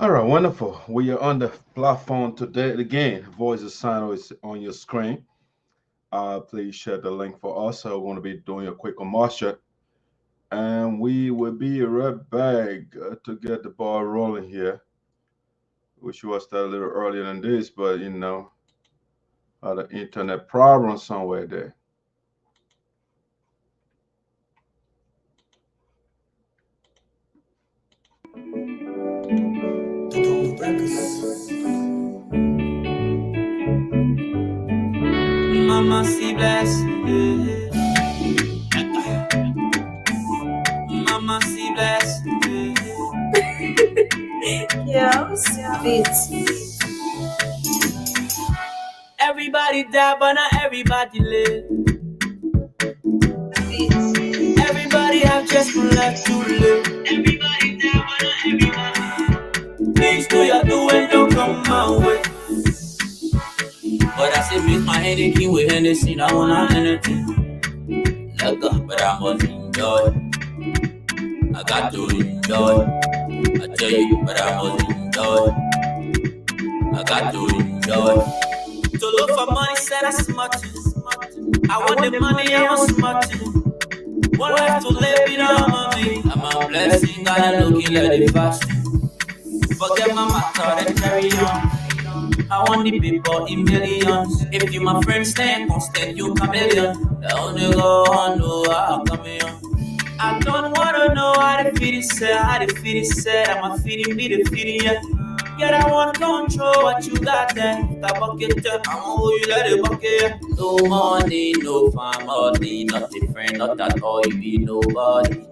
All right, wonderful. We are on the platform today again. Voice of SINOE is on your screen. Please share the link for us. We're going to be doing a quick commercial, and we will be right back to get the ball rolling here. Wish we was started a little earlier than this, but had an internet problem somewhere there. Mama see bless, Mama see bless, Yes, beats. Everybody die, but not everybody live. Beats. Everybody have just one life to live. Everybody die, but not everybody. Things do you do and don't come my way. But I say beat my headache in with Hennessy, I wanna anything. Let go, but I must enjoy. I got to enjoy. I tell you, but I must enjoy. I got to enjoy. To look for money, said I smart. I want the money, I want smart. One life to live, you know, mommy. I'm a blessing, gotta look like the fast. Forget my matter, then carry on. I want the people in millions. If you my friend, stand constant, you chameleon. The only go on, know how I'm coming on. I don't wanna know how the feeling said, how the feeling said. I'm a feeling me the feeling, yeah. Yet I want control what you got there. That bucket, I want you let it bucket. No money, no family, not different, not at all, you be nobody.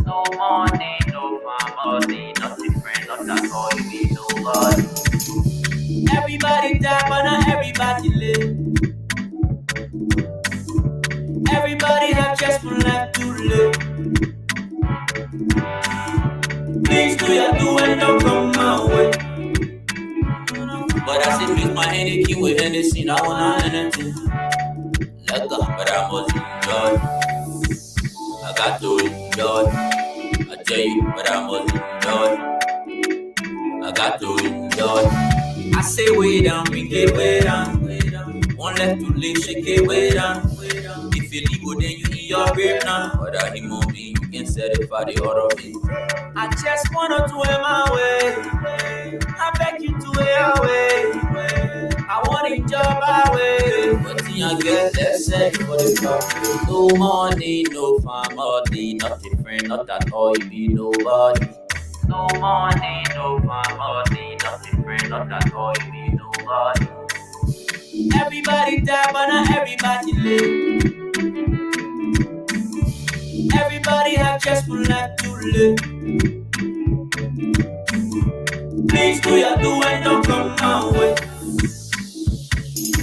No money, no family, not different, not at all, you be nobody. Everybody die, but not everybody live. Everybody have just one life to live. Things do you do and don't come my way. But I say beat my headache with Hennessy, I wanna anything. Let go, but I must enjoy. I got to enjoy. I tell you, but I must enjoy. I got to enjoy. I say way down, bring it way down. One left to live, shake it way down. If you leave, then you eat your grave now. But I him on me, you can set it for the other way. I just wanna do it my way. I beg you to it your way. I want a job my way. But till I get let's say for the job. No money, no family, not different, not at all, you be nobody. No money, no family, not different, not at all, you be nobody. Everybody die, but not everybody live. Everybody have just one life to live. Please do you do and don't come my way.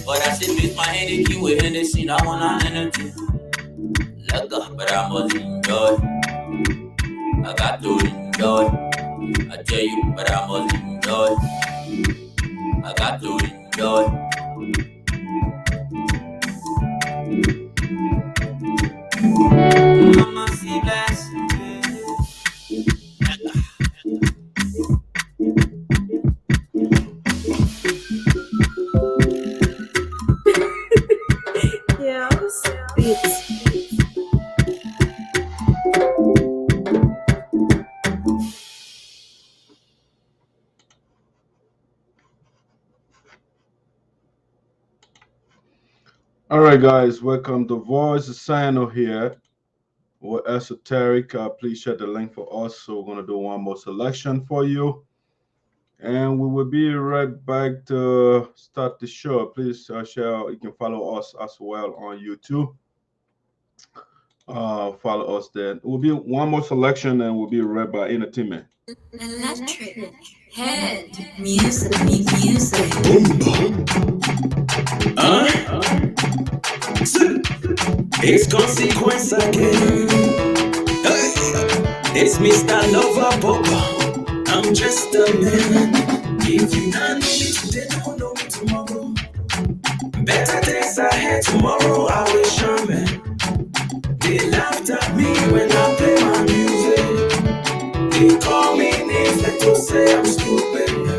But I say beat my headache with Hennessy, I wanna anything. Let go, but I must enjoy. I got to enjoy. I tell you, but I must enjoy. I got to enjoy. Mama see bless. Yes, beats. All right, guys, welcome to Voice of SINOE here. We're esoteric. Please share the link for us. So we're going to do one more selection for you. And we will be right back to start the show. Please share. You can follow us as well on YouTube. Follow us there. It will be one more selection and we'll be right back. Entertainment. Electric head music, music. It's consequence again. Hey, it's Mr. Lover Boba. I'm just a man. If you don't know me today, don't know me tomorrow. Better days ahead tomorrow, I will show man. They laughed at me when I play my music. They call me names like to say I'm stupid.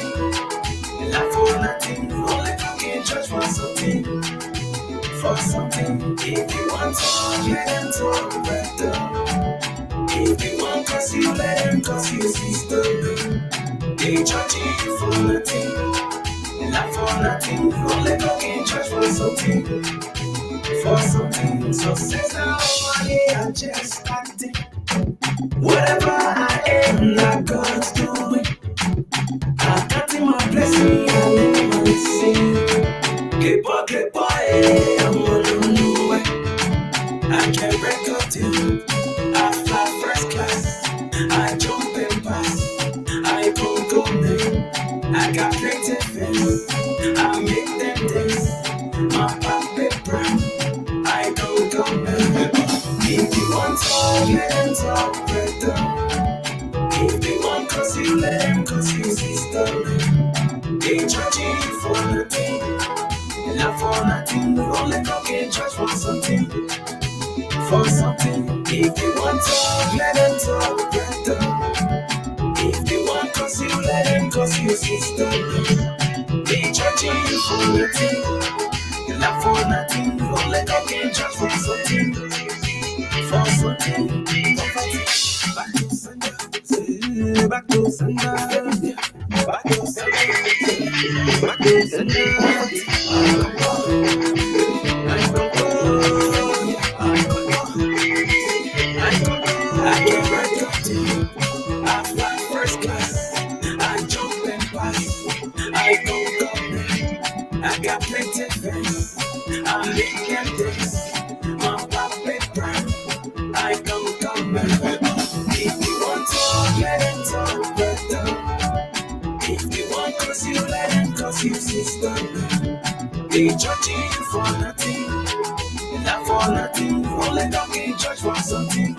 nothing. Life for nothing. Only talking church for something. For something. If you want to, let them talk better. If you want cause you, let them cause you, sister. They charging you for nothing. Life for nothing. Only talking church for something. For something. So says now money I just acting. Whatever I am, not God's doing. I got in my blessing, I let my sing. Get boy, I'm on the way. I can't record you. I fly first class. I jump and pass. I don't go there. I got plenty friends. I make them dance. My papi brown. I don't go there. If you want to, let them talk better. If they want cause you, let them cause you, sister. They charging you for nothing. Not for nothing. Only talking church for something. For something. If they want to, let them talk better. If they want cause you, let them cause you, sister. They charging you for nothing. Not for nothing. Only talking church for something. For something. Back to sender. Back to sender. Back to sender. Back to sender. I can't record you. I fly first class. I jump and pass. I don't go there. I got plenty friends. I make them dance. My papi brown. I don't come back. If you want to, let them talk better. If you want cause you, let them cause you, sister. They judging you for nothing. Not for nothing. Only talking church for something.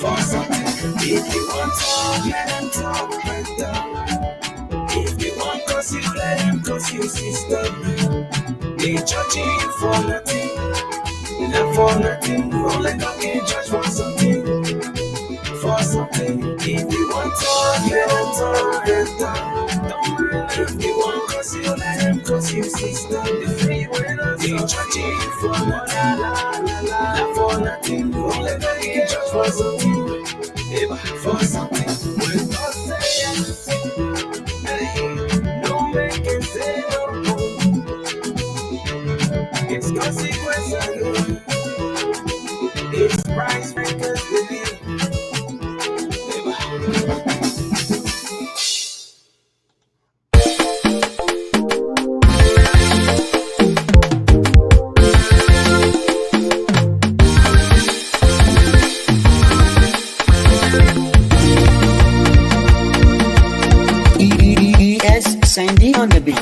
For something. If you want to, let them talk better. If you want cause you, let them cause you, sister. They judging you for nothing. Not for nothing. Only talking church for something. For something. If you want to, let them talk better. If you want cause you, let them cause you, sister. They judging you for nothing. Not for nothing. Only talking church for something. For something. When God say yes, no man can say no. It's consequence. It's price breakers with me. Sandy on the beat.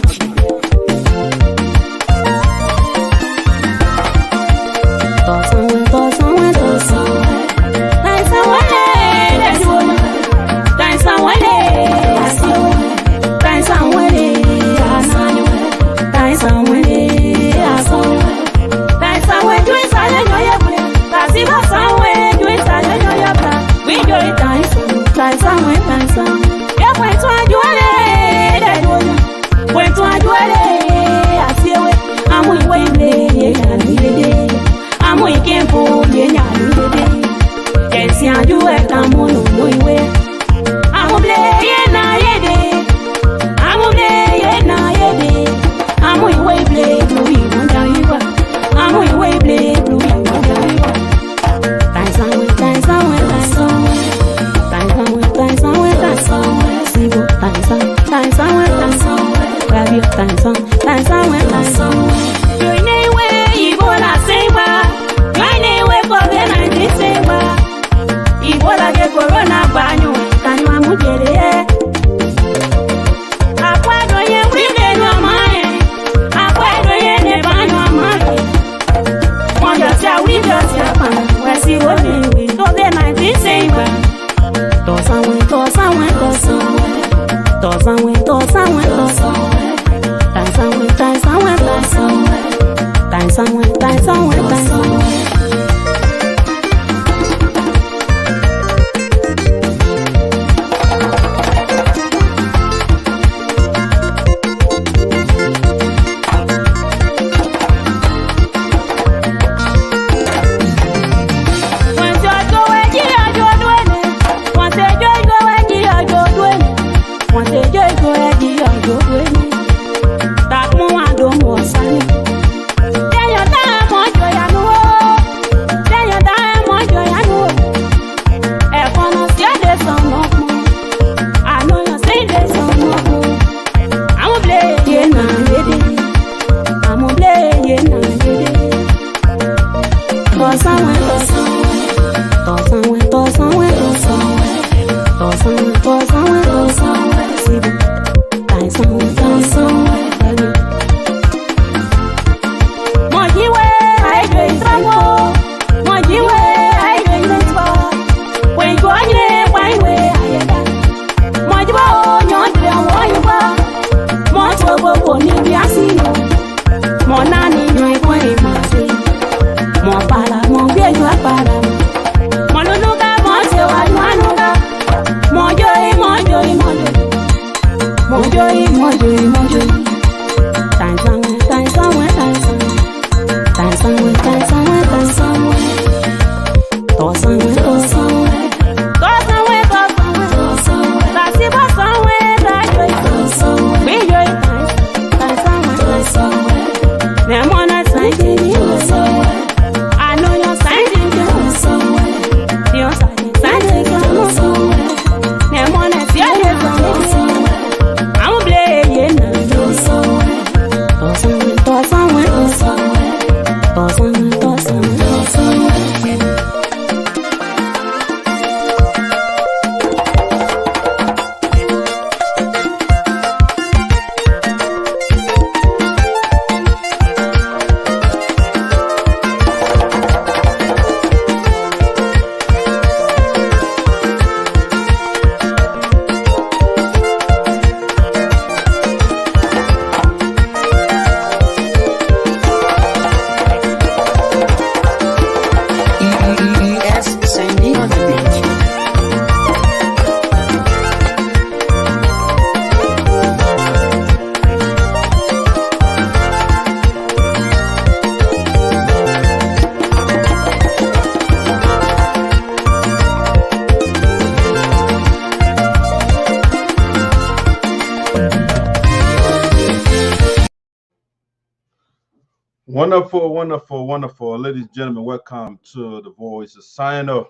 Wonderful, wonderful, wonderful. Ladies and gentlemen, welcome to the Voice of SINOE.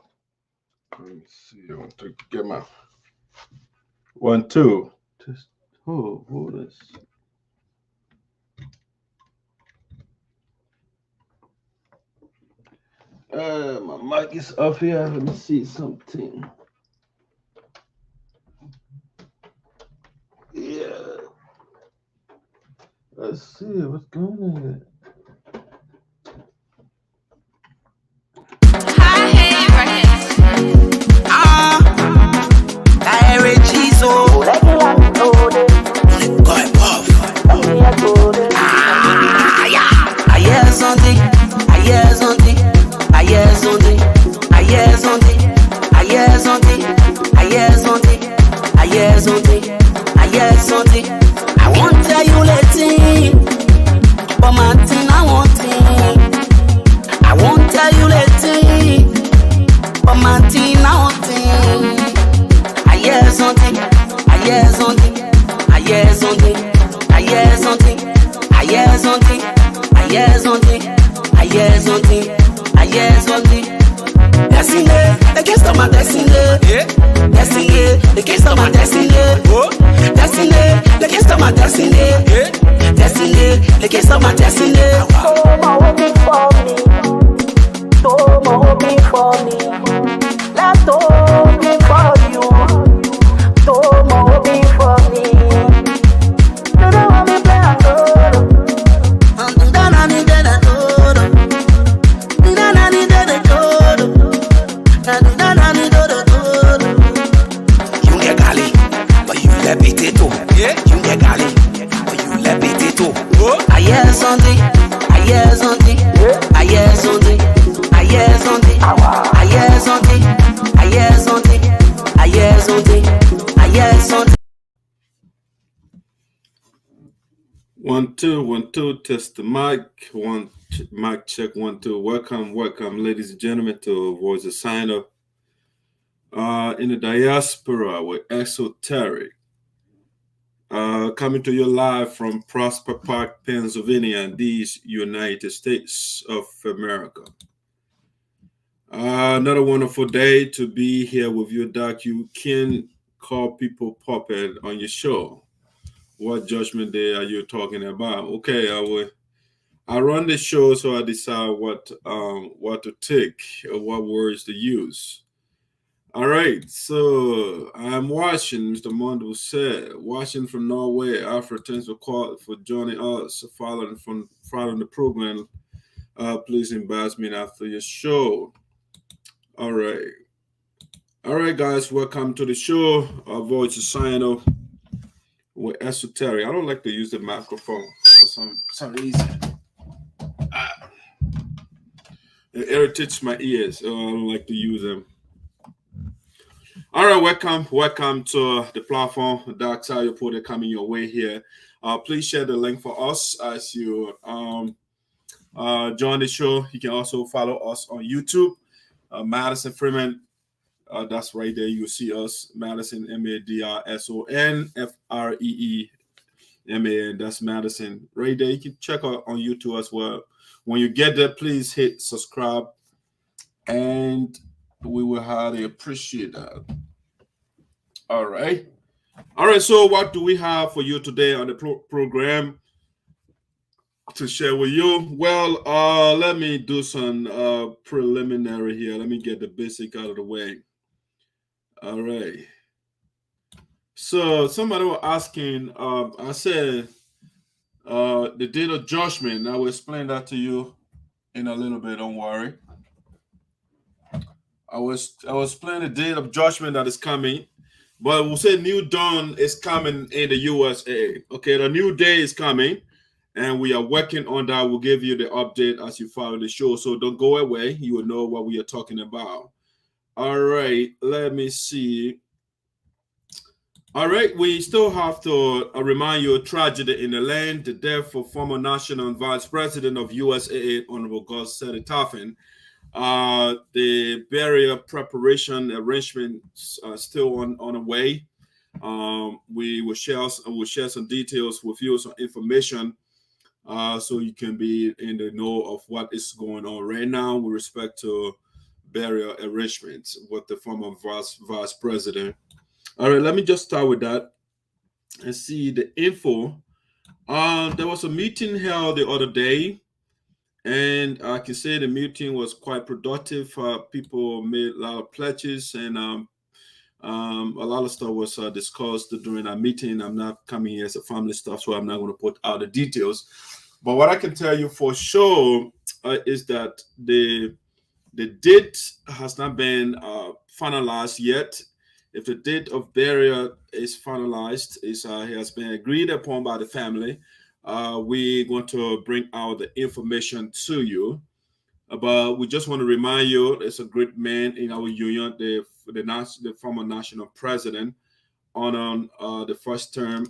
Let me see. I want to get my 1, 2. Just who this? My mic is off here. Let me see something. Yeah. Let's see what's going on. I won't tell you later, but my thing I want it. I won't tell you later, but my thing I want it. I hear something, I hear something, I hear something, I hear something, I hear something, I hear something, I hear something, I hear something. Destiny, they can't stop my destiny. Destiny, they can't stop my destiny. Destiny, they can't stop my destiny. Destiny, they can't stop my destiny. So my hoping for me. So my hoping for me. That's hoping for you. So my hoping for me. You don't want me play a road. You get gali, but you let it too. I hear something, I hear something, I hear something, I hear something, I hear something, I hear something, I hear something, I hear something. 1, 2, 1, 2. Test the mic. Mic check. 1, 2. Welcome, ladies and gentlemen, to Voice of SINOE. In the diaspora with Esoteric. Coming to you live from Prosper Park, Pennsylvania, in these United States of America. Another wonderful day to be here with you, Doc. You can call people puppet on your show. What judgment day are you talking about? Okay, I run the show, so I decide what to take or what words to use. All right, so I'm watching, Mr. Mondo said, watching from Norway. Alfred, thanks for joining us, following the program. Please embarrass me after your show. All right, guys, welcome to the show. Our Voice of SINOE with Esoteric. I don't like to use the microphone for some reason. It irritates my ears, so I don't like to use them. All right, welcome to the platform. Dark Side Reporter coming your way here. Please share the link for us as you join the show. You can also follow us on YouTube. Madison Freeman, that's right there. You see us, Madison, MADISON FREEMAN. That's Madison right there. You can check out on YouTube as well. When you get there, please hit subscribe, and we will highly appreciate that. All right. So what do we have for you today on the program to share with you? Well, let me do some preliminary here. Let me get the basic out of the way. All right. So somebody was asking, I said the date of judgment. I will explain that to you in a little bit. Don't worry. I was explaining the date of judgment that is coming, but we'll say new dawn is coming in the USAA. Okay, the new day is coming, and we are working on that. We'll give you the update as you follow the show, so don't go away. You will know what we are talking about. All right, let me see. All right, we still have to remind you of tragedy in the land, the death of former National and Vice President of USAA, Honorable TARPHEN. The burial preparation arrangements are still on the way. We will share some details with you, some information so you can be in the know of what is going on right now with respect to burial arrangements with the former vice president. All right, let me just start with that and see the info. There was a meeting held the other day, and I can say the meeting was quite productive. People made a lot of pledges, and a lot of stuff was discussed during our meeting. I'm not coming here as a family stuff, so I'm not going to put out the details. But what I can tell you for sure is that the date has not been finalized yet. If the date of burial is finalized, it has been agreed upon by the family, we're going to bring out the information to you. But we just want to remind you, there's a great man in our union, the former national president, on the first and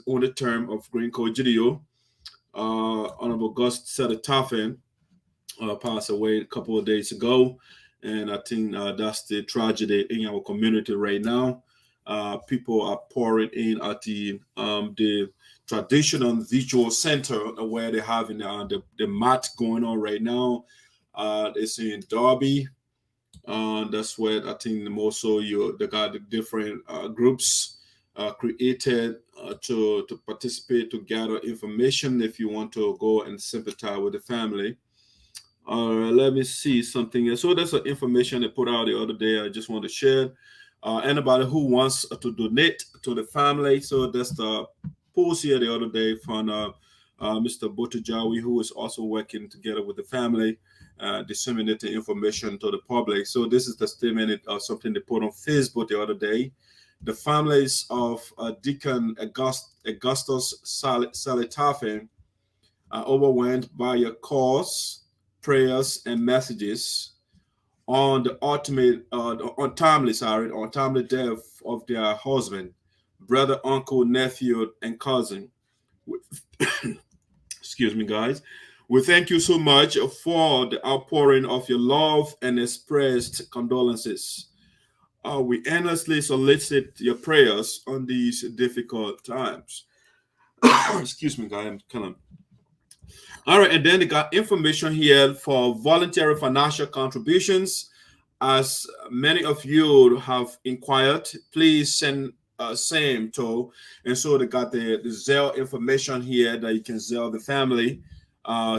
only term of Green Code GELEO, Honorable TARPHEN, passed away a couple of days ago. And I think that's the tragedy in our community right now. People are pouring in at the traditional visual center where they're having the mat going on right now. It's in Derby. That's where I think also they got the different groups created to participate, to gather information if you want to go and sympathize with the family. Let me see something else. So there's some information they put out the other day. I just want to share. Anybody who wants to donate to the family. So that's the post here the other day from Mr. Botajawi, who is also working together with the family, disseminating information to the public. So this is the statement of something they put on Facebook the other day. The families of Deacon Augustus Salitafin are overwhelmed by your calls, prayers, and messages on the untimely death of their husband, brother, uncle, nephew, and cousin. Excuse me, guys. We thank you so much for the outpouring of your love and expressed condolences. We earnestly solicit your prayers on these difficult times. Excuse me, guys. I'm kind of... All right, and then they got information here for voluntary financial contributions. As many of you have inquired, please send same to. And so they got the Zelle information here that you can Zelle the family.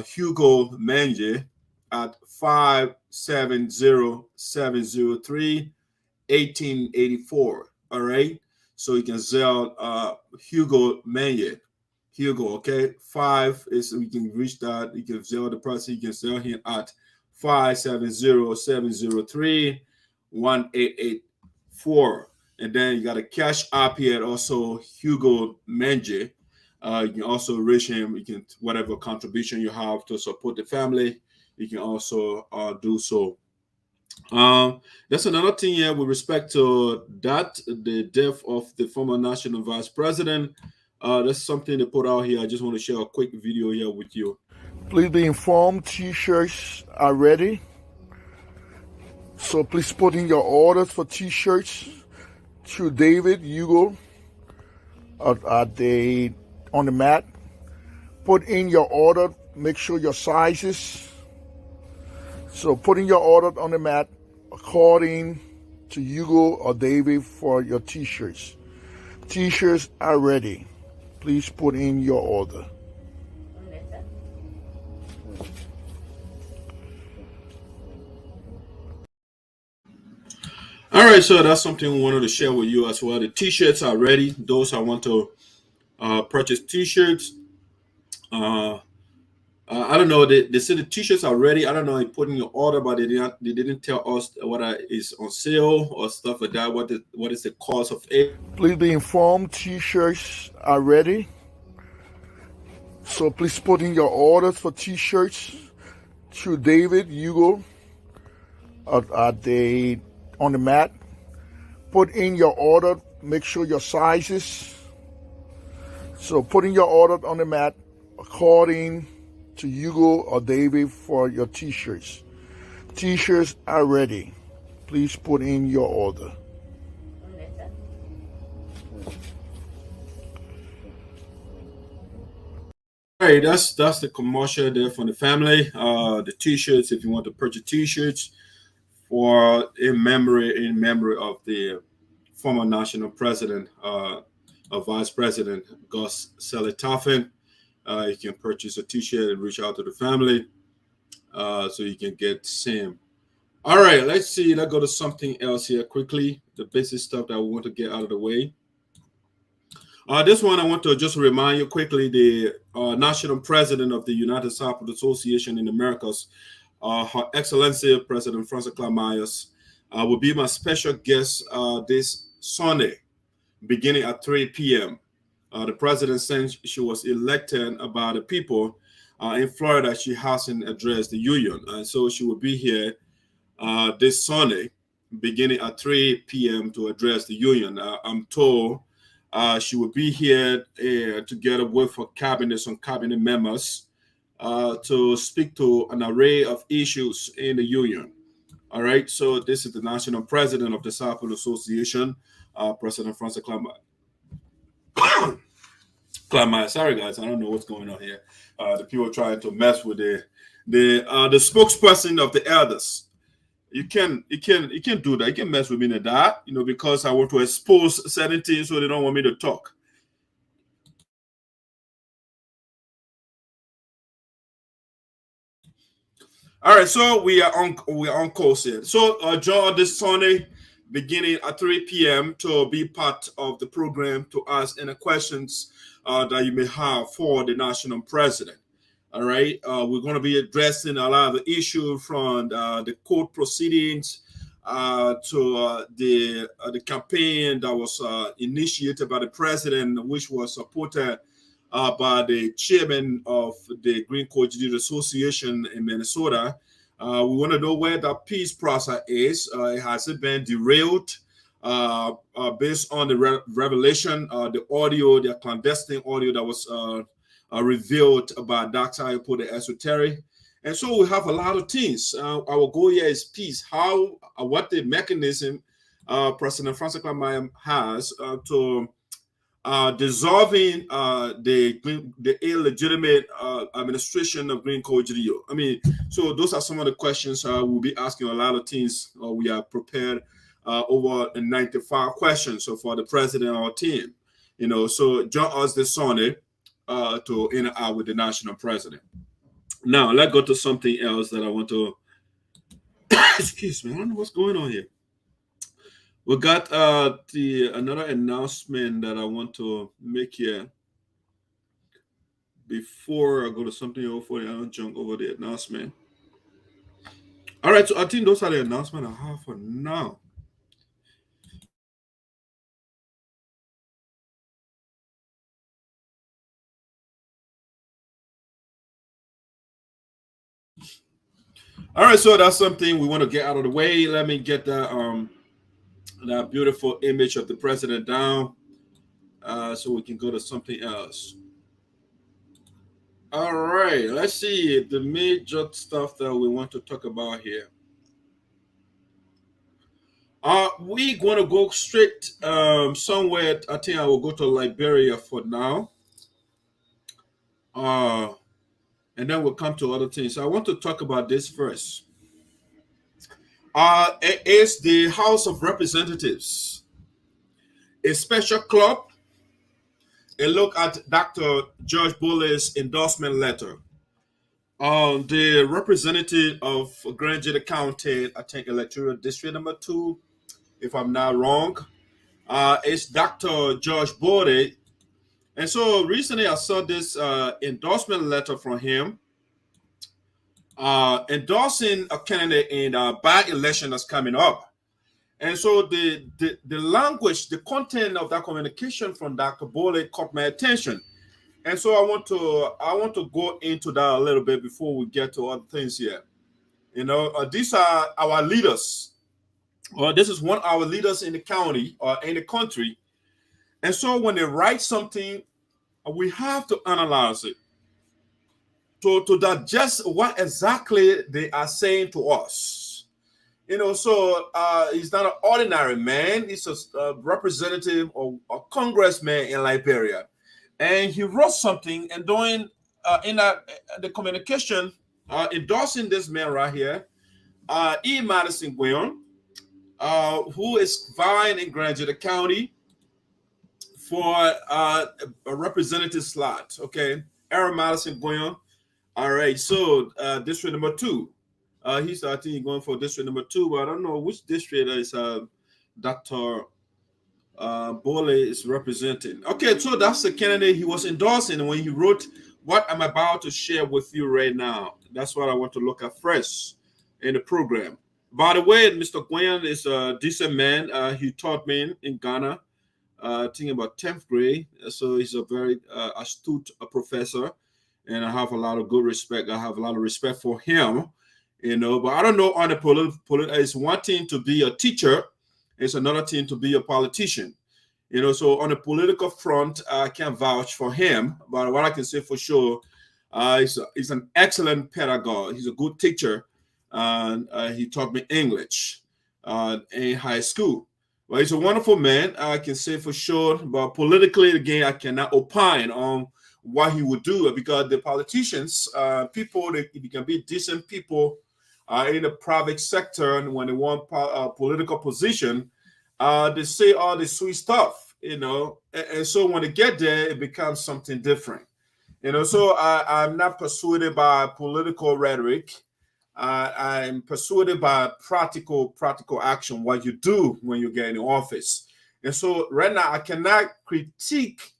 Hugo Mange at 570-703-1884. All right, so you can Zelle Hugo Mange. Hugo, okay. 5 is we can reach that. You can Zelle the person. You can Zelle him at 570-703-1884. And then you got a cash app here also, Hugo Mange. You can also reach him. You can, whatever contribution you have to support the family, you can also do so. That's another thing here with respect to that, the death of the former national vice president. That's something they put out here. I just want to share a quick video here with you. Please be informed, t-shirts are ready. So please put in your orders for t-shirts through David Hugo on the mat. Put in your order, make sure your sizes. So put in your order on the mat according to Hugo or David for your t-shirts. T-shirts are ready. Please put in your order. All right, so that's something we wanted to share with you as well. The t-shirts are ready. Those I want to purchase t-shirts. I don't know. They said the t-shirts are ready. I don't know. They put in your order, but they didn't tell us what is on sale or stuff like that. What is the cost of it? Please be informed. T-shirts are ready. So please put in your orders for t-shirts through David Hugo on the mat. Put in your order. Make sure your sizes. So put in your order on the mat according to Hugo or David for your t-shirts. T-shirts are ready. Please put in your order. All right, that's the commercial there for the family. The t-shirts, if you want to purchase t-shirts for in memory of the former national president, vice president Gus TARPHEN. You can purchase a t-shirt and reach out to the family so you can get same. All right, let's see. Let's go to something else here quickly. The basic stuff that we want to get out of the way. This one, I want to just remind you quickly, the national president of the United SARPO Association in the Americas, Her Excellency President Frances will be my special guest this Sunday, beginning at 3 p.m. The president, since she was elected by the people in Florida, she hasn't addressed the union. And so she will be here this Sunday, beginning at 3 p.m. to address the union. I'm told she will be here together with her some cabinet members to speak to an array of issues in the union. All right, so this is the national president of the SARPO Association, President Frances Clamaya. Sorry, guys, I don't know what's going on here. The people trying to mess with the spokesperson of the elders. You can do that. You can mess with me in that, because I want to expose certain things, so they don't want me to talk. All right, so we are on course here. So join this Sunday, beginning at 3 p.m. to be part of the program to ask any questions that you may have for the national president. All right, we're going to be addressing a lot of the issues from the court proceedings to the campaign that was initiated by the president, which was supported by the chairman of the Green Coal-Geo Association in Minnesota. We want to know where the peace process is. Has it been derailed based on the revelation, the clandestine audio that was revealed by Dr. Ayupo, the esoteric? And so we have a lot of things. Our goal here is peace. What the mechanism President Frances Clamaya has to dissolving the illegitimate administration of Green Coal-Geo. I mean, so those are some of the questions we'll be asking. A lot of things we are prepared over 95 questions for the president and our team. So join us this Sunday to interact with the national president. Now let's go to something else that I want to. Excuse me, I don't know what's going on here. We got another announcement that I want to make here before I go to something else. I don't jump over the announcement. All right, so I think those are the announcements I have for now. All right, so that's something we want to get out of the way. Let me get that beautiful image of the president down so we can go to something else. All right, let's see the major stuff that we want to talk about here. We're going to go straight somewhere. I think I will go to Liberia for now. And then we'll come to other things. So I want to talk about this first. It's the House of Representatives, a special club, a look at Dr. George BOLEY'S endorsement letter. The representative of Grand Gila County, I think electoral district number 2, if I'm not wrong, is Dr. George BOLEY. And so recently I saw this endorsement letter from him endorsing a candidate in a by-election that's coming up. And so the language, the content of that communication from Dr. BOLEY caught my attention. And so I want to go into that a little bit before we get to other things here. These are our leaders. This is one of our leaders in the county or in the country. And so when they write something, we have to analyze it to digest what exactly they are saying to us. So he's not an ordinary man. He's a representative or a congressman in Liberia. And he wrote something, and during the communication endorsing this man right here, Madison Guion, who is vying in Grand Judah County for a representative slot. Okay, Madison Guion. All right, so district number 2. He's I think going for district number 2, but I don't know which district is Dr. Boley is representing. Okay, so that's the candidate he was endorsing when he wrote what I'm about to share with you right now. That's what I want to look at first in the program. By the way, Mr. Gwen is a decent man. He taught me in Ghana, I think about 10th grade. So he's a very astute professor, and I have a lot of good respect. I have a lot of respect for him, you know. But I don't know on the it's one thing to be a teacher, it's another thing to be a politician, you know. So on the political front, I can't vouch for him, but what I can say for sure, he's an excellent pedagogue. He's a good teacher. He taught me English in high school. Well, he's a wonderful man, I can say for sure. But politically, again, I cannot opine on what he would do, because the politicians, people, they can be decent people in the private sector, and when they want a political position, they say all the sweet stuff, you know. And so when they get there, it becomes something different, you know. So I'm not persuaded by political rhetoric. I'm persuaded by practical action, what you do when you get in office. And so right now, I cannot critique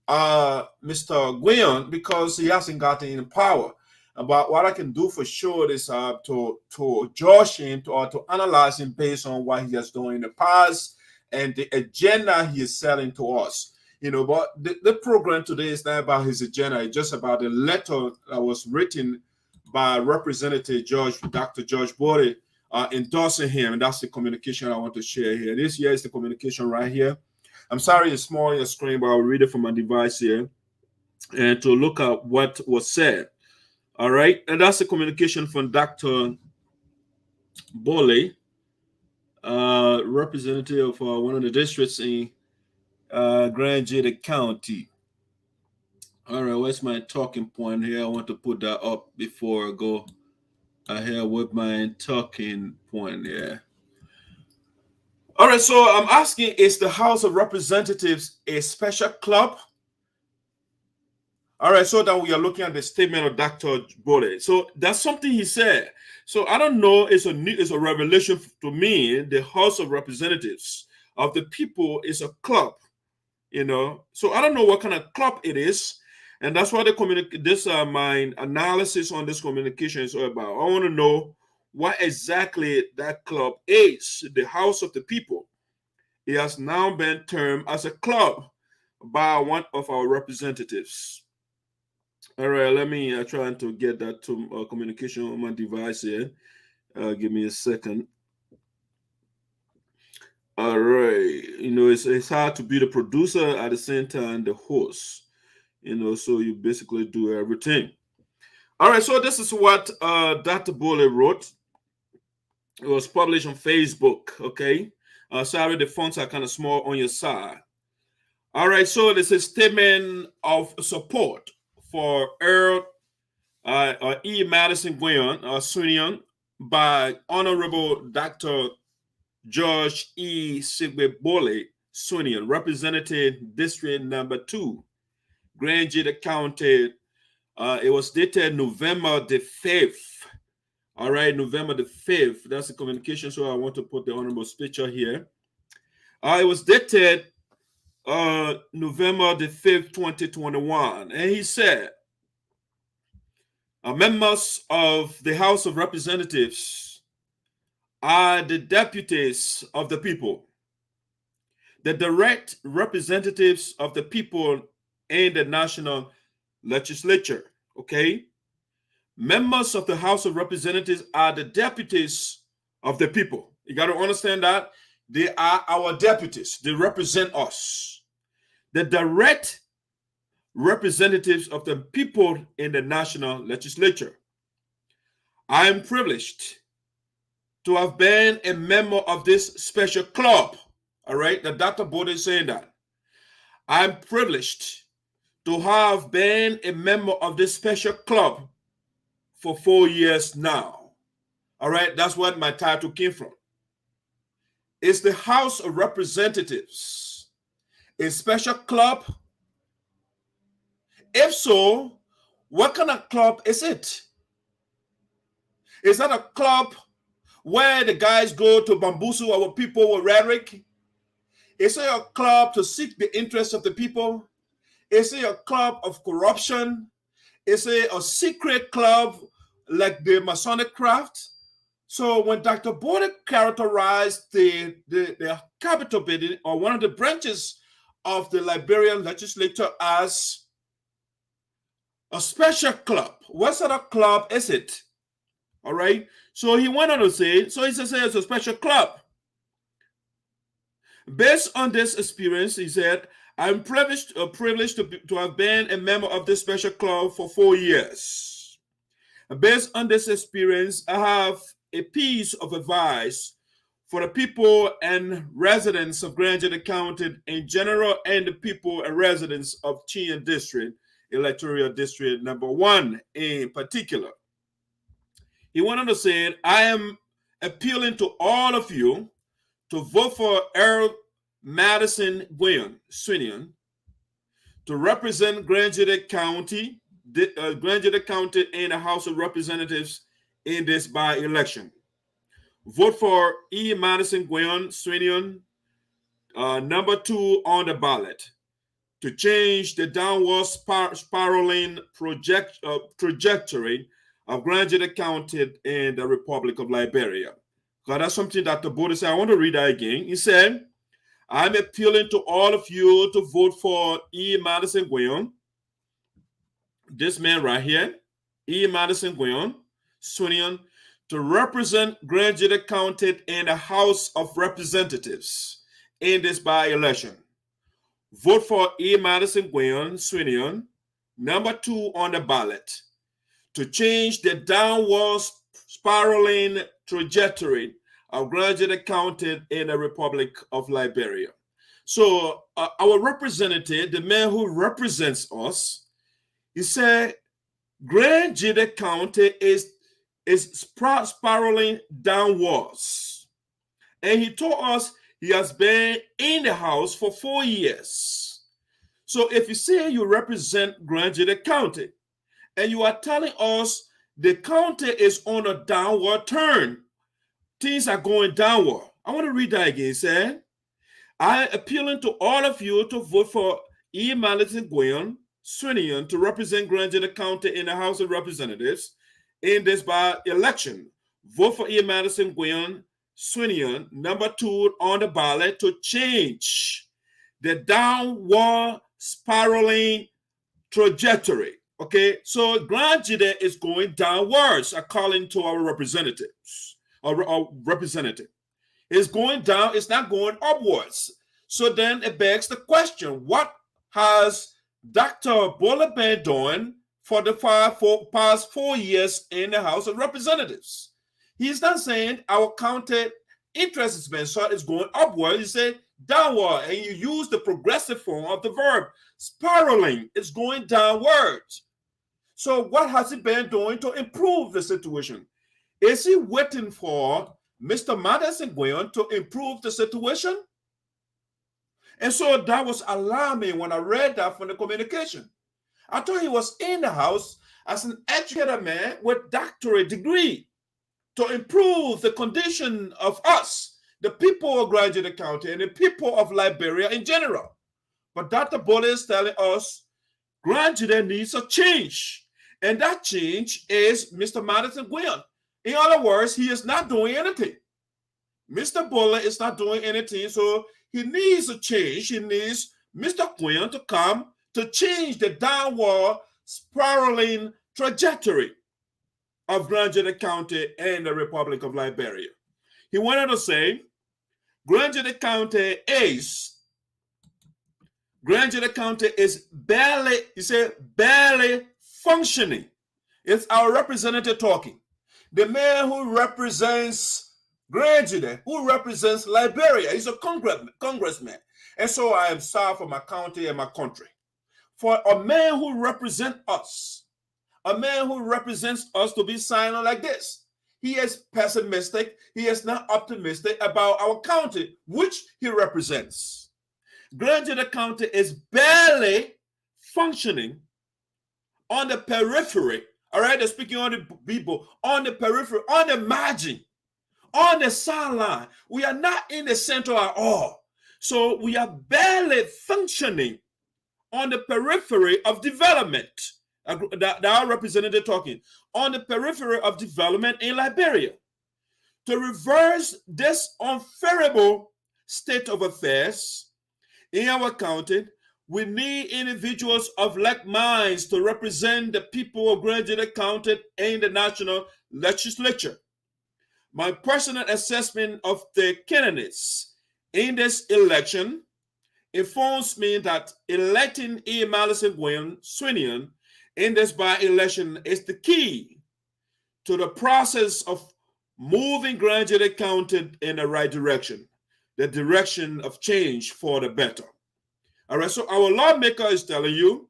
Mr. Guion because he hasn't gotten in power. But what I can do for sure is to judge him or to analyze him based on what he has done in the past and the agenda he is selling to us. You know, but the program today is not about his agenda. It's just about the letter that was written by Representative Dr. George Boley, endorsing him, and that's the communication I want to share here. This here is the communication right here. I'm sorry it's small on your screen, but I'll read it from my device here and to look at what was said. All right, and that's the communication from Dr. Boley, representative of one of the districts in Grand Judah County. All right, where's my talking point here? I want to put that up before I go ahead with my talking point here. All right, so I'm asking, is the House of Representatives a special club? All right, so that we are looking at the statement of Dr. Boley. So that's something he said. So I don't know, it's a revelation to me. The House of Representatives of the people is a club, you know. So I don't know what kind of club it is. And that's why my analysis on this communication is all about. I want to know what exactly that club is, the House of the People. It has now been termed as a club by one of our representatives. All right, let me try to get that to communication on my device here. Give me a second. All right, you know, it's hard to be the producer at the same time the host. You know, so you basically do everything. All right, so this is what Dr. Boley wrote. It was published on Facebook, okay? Sorry, the fonts are kind of small on your side. All right, so this is a statement of support for Earl E. Madison Guion, Sunion, by Honorable Dr. George E. Sigbe Boley, Sunion, Representative District Number 2. Grand Judah County. It was dated November the 5th. All right, November the 5th. That's the communication. So I want to put the honorable picture here. It was dated November the 5th, 2021. And he said, members of the House of Representatives are the deputies of the people, the direct representatives of the people in the national legislature, okay? Members of the House of Representatives are the deputies of the people. You got to understand that. They are our deputies. They represent us. The direct representatives of the people in the national legislature. I am privileged to have been a member of this special club, all right? The Dr. Boley is saying that. I'm privileged to have been a member of this special club for 4 years now. All right, that's what my title came from. Is the House of Representatives a special club? If so, what kind of club is it? Is that a club where the guys go to bamboozle our people with rhetoric? Is it a club to seek the interests of the people? Is it a club of corruption? Is it a secret club like the Masonic craft? So when Dr. Bode characterized the Capitol building, or one of the branches of the Liberian legislature, as a special club, what sort of club is it? All right. So he went on to say, so he says it's a special club. Based on this experience, he said, I'm privileged to have been a member of this special club for 4 years. Based on this experience, I have a piece of advice for the people and residents of Grand Junction County in general, and the people and residents of Chian District, Electoral District number 1 in particular. He went on to say, I am appealing to all of you to vote for Earl Madison Swinion to represent Grand Junction County, in the House of Representatives in this by-election. Vote for E. Madison Swinion, number 2 on the ballot, to change the downward spiraling trajectory of Grand Junction County in the Republic of Liberia. Because that's something that the Bode said. I want to read that again. He said, I'm appealing to all of you to vote for E. Madison this man right here, E. Madison Swinion, to represent Grand Junction County in the House of Representatives in this by-election. Vote for E. Madison Swinion, number 2 on the ballot, to change the downward spiraling trajectory of Grand Junction County in the Republic of Liberia. So our representative, the man who represents us, he said Grand Junction County is spiraling downwards. And he told us he has been in the House for 4 years. So if you say you represent Grand Junction County, and you are telling us the county is on a downward turn, things are going downward. I want to read that again. He said, I am appealing to all of you to vote for E. Madison Swinion to represent Grand Junction County in the House of Representatives in this by-election. Vote for E. Madison Swinion, number 2 on the ballot, to change the downward spiraling trajectory. Okay, so Grand Junction is going downwards according to our representatives. Our representative is going down, it's not going upwards. So then it begs the question, what has Dr. Bode been doing for the past 4 years in the House of Representatives? He's not saying our county interest has been sought is going upward. He said downward, and you use the progressive form of the verb spiraling. It's going downwards. So what has he been doing to improve the situation? Is he waiting for Mr. Madison to improve the situation? And so that was alarming when I read that from the communication. I thought he was in the House as an educated man with doctorate degree to improve the condition of us, the people of Grand Junction County and the people of Liberia in general. But Dr. Bode is telling us Grand Junction needs a change. And that change is Mr. Madison In other words, he is not doing anything. Mr. Bode is not doing anything, so he needs a change. He needs Mr. Quinn to come to change the downward spiraling trajectory of Grand Junction County and the Republic of Liberia. He went on to say, Grand Junction County is barely, he said, barely functioning. It's our representative talking. The man who represents Grand Junction, who represents Liberia, he's a congressman. And so I am sorry for my county and my country. for a man who represents us, a man who represents us to be silent like this. He is pessimistic. He is not optimistic about our county, which he represents. Grand Junta County is barely functioning on the periphery. All right, they're speaking on the people on the periphery, on the margin, on the sideline. We are not in the center at all. So we are barely functioning on the periphery of development. That our representative talking on the periphery of development in Liberia. To reverse this unfavorable state of affairs in our county, we need individuals of like minds to represent the people of Grand Junta County in the national legislature. My personal assessment of the candidates in this election informs me that electing E. Madison Swinian in this by-election is the key to the process of moving Grand Junta County in the right direction, the direction of change for the better. All right, so our lawmaker is telling you,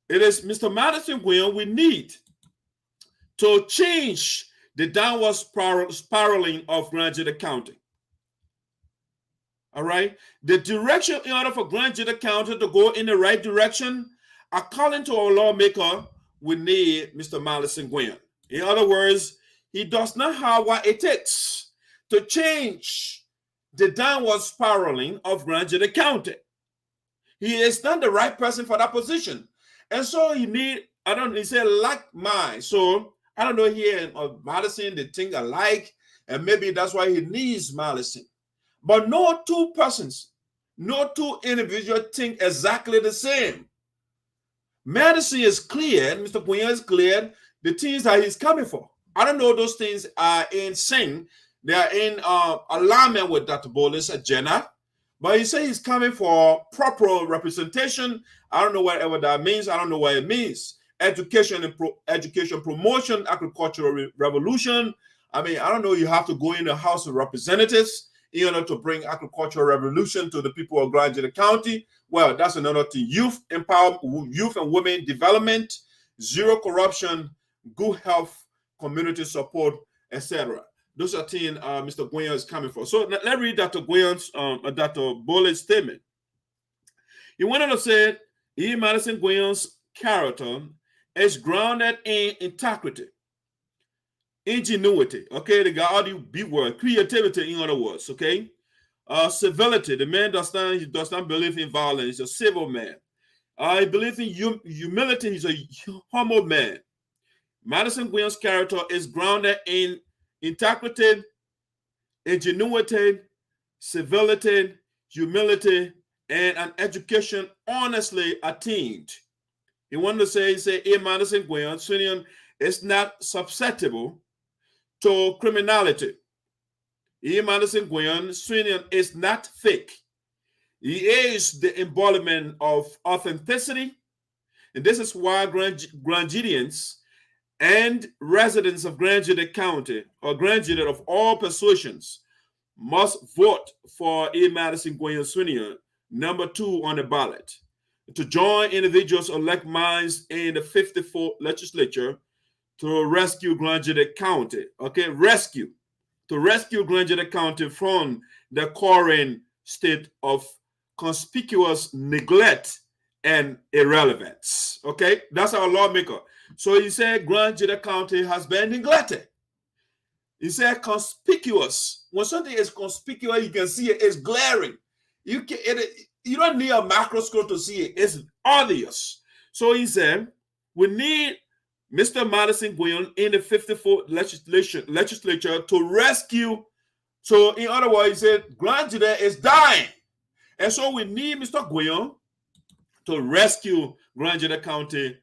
it is Mr. Madison Gwynn we need to change the downward spiraling of Grand Junta County. All right, the direction in order for Grand Junta County to go in the right direction, according to our lawmaker, we need Mr. Madison Gwynn. In other words, he does not have what it takes to change the downward spiraling of Grand Junta County. He is not the right person for that position. And so he need, he said, like mine. So I don't know here in Madison, they think alike, and maybe that's why he needs Madison. But no two persons, no two individuals think exactly the same. Madison is clear, Mr. Gwynn is clear, the things that he's coming for. I don't know those things are in sync. They are in alignment with Dr. BOLEY'S agenda. But he says he's coming for proper representation. I don't know whatever that means. I don't know what it means. Education and education promotion, agricultural revolution. I mean, I don't know. You have to go in the House of Representatives in order to bring agricultural revolution to the people of Grand Junta County. Well, that's another thing. Youth empowerment, youth and women development, zero corruption, good health, community support, etc. Those are things Mr. Gwynn is coming for. So let's read Dr. Gwyn's, Dr. BOLEY'S statement. He went on to say, E. Madison Gwyn's character is grounded in integrity, ingenuity. Okay, they got all the big words, creativity, in other words. Okay, civility. The man does not believe in violence. He's a civil man. He believes in humility. He's a humble man. Madison Gwyn's character is grounded in integrity, ingenuity, civility, humility, and an education honestly attained. He wanted to say, A. Madison Gwynn Swinian is not susceptible to criminality. A. Madison Gwynn Swinian is not fake. He is the embodiment of authenticity, and this is why Grandians and residents of Grand Junta County or Grand Junta of all persuasions must vote for A. Madison Gwynn Swinian, number 2 on the ballot, to join individuals of like minds in the 54th legislature to rescue Grand Junta County. Okay, to rescue Grand Junta County from the current state of conspicuous neglect and irrelevance. Okay, that's our lawmaker. So he said Grand Junta County has been neglected. He said conspicuous. When something is conspicuous, you can see it. It's glaring. You don't need a microscope to see it. It's obvious. So he said we need Mr. Madison Gwynn in the 54th legislature to rescue. So in other words, he said Grand Junta is dying. And so we need Mr. Gwynn to rescue Grand Junta County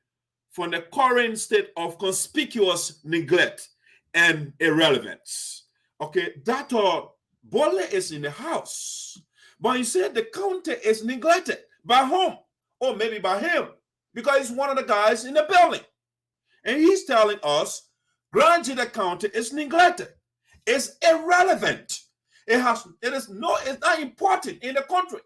from the current state of conspicuous neglect and irrelevance. Okay, Dr. BOLEY is in the house, but he said the county is neglected. By whom? Or maybe by him, because he's one of the guys in the building. And he's telling us Grand Junta County is neglected. It's irrelevant. It's not important in the country.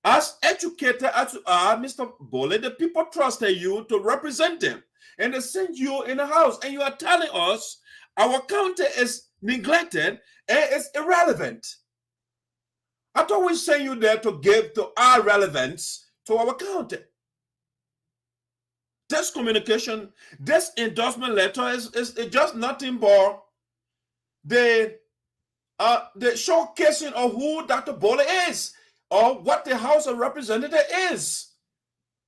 As educated as you are, Mr. Boley, the people trusted you to represent them. And they sent you in the house. And you are telling us our county is neglected and it's irrelevant. I thought we sent you there to give to our relevance to our county. This communication, this endorsement letter is just nothing but the showcasing of who Dr. Boley is or what the House of Representatives is.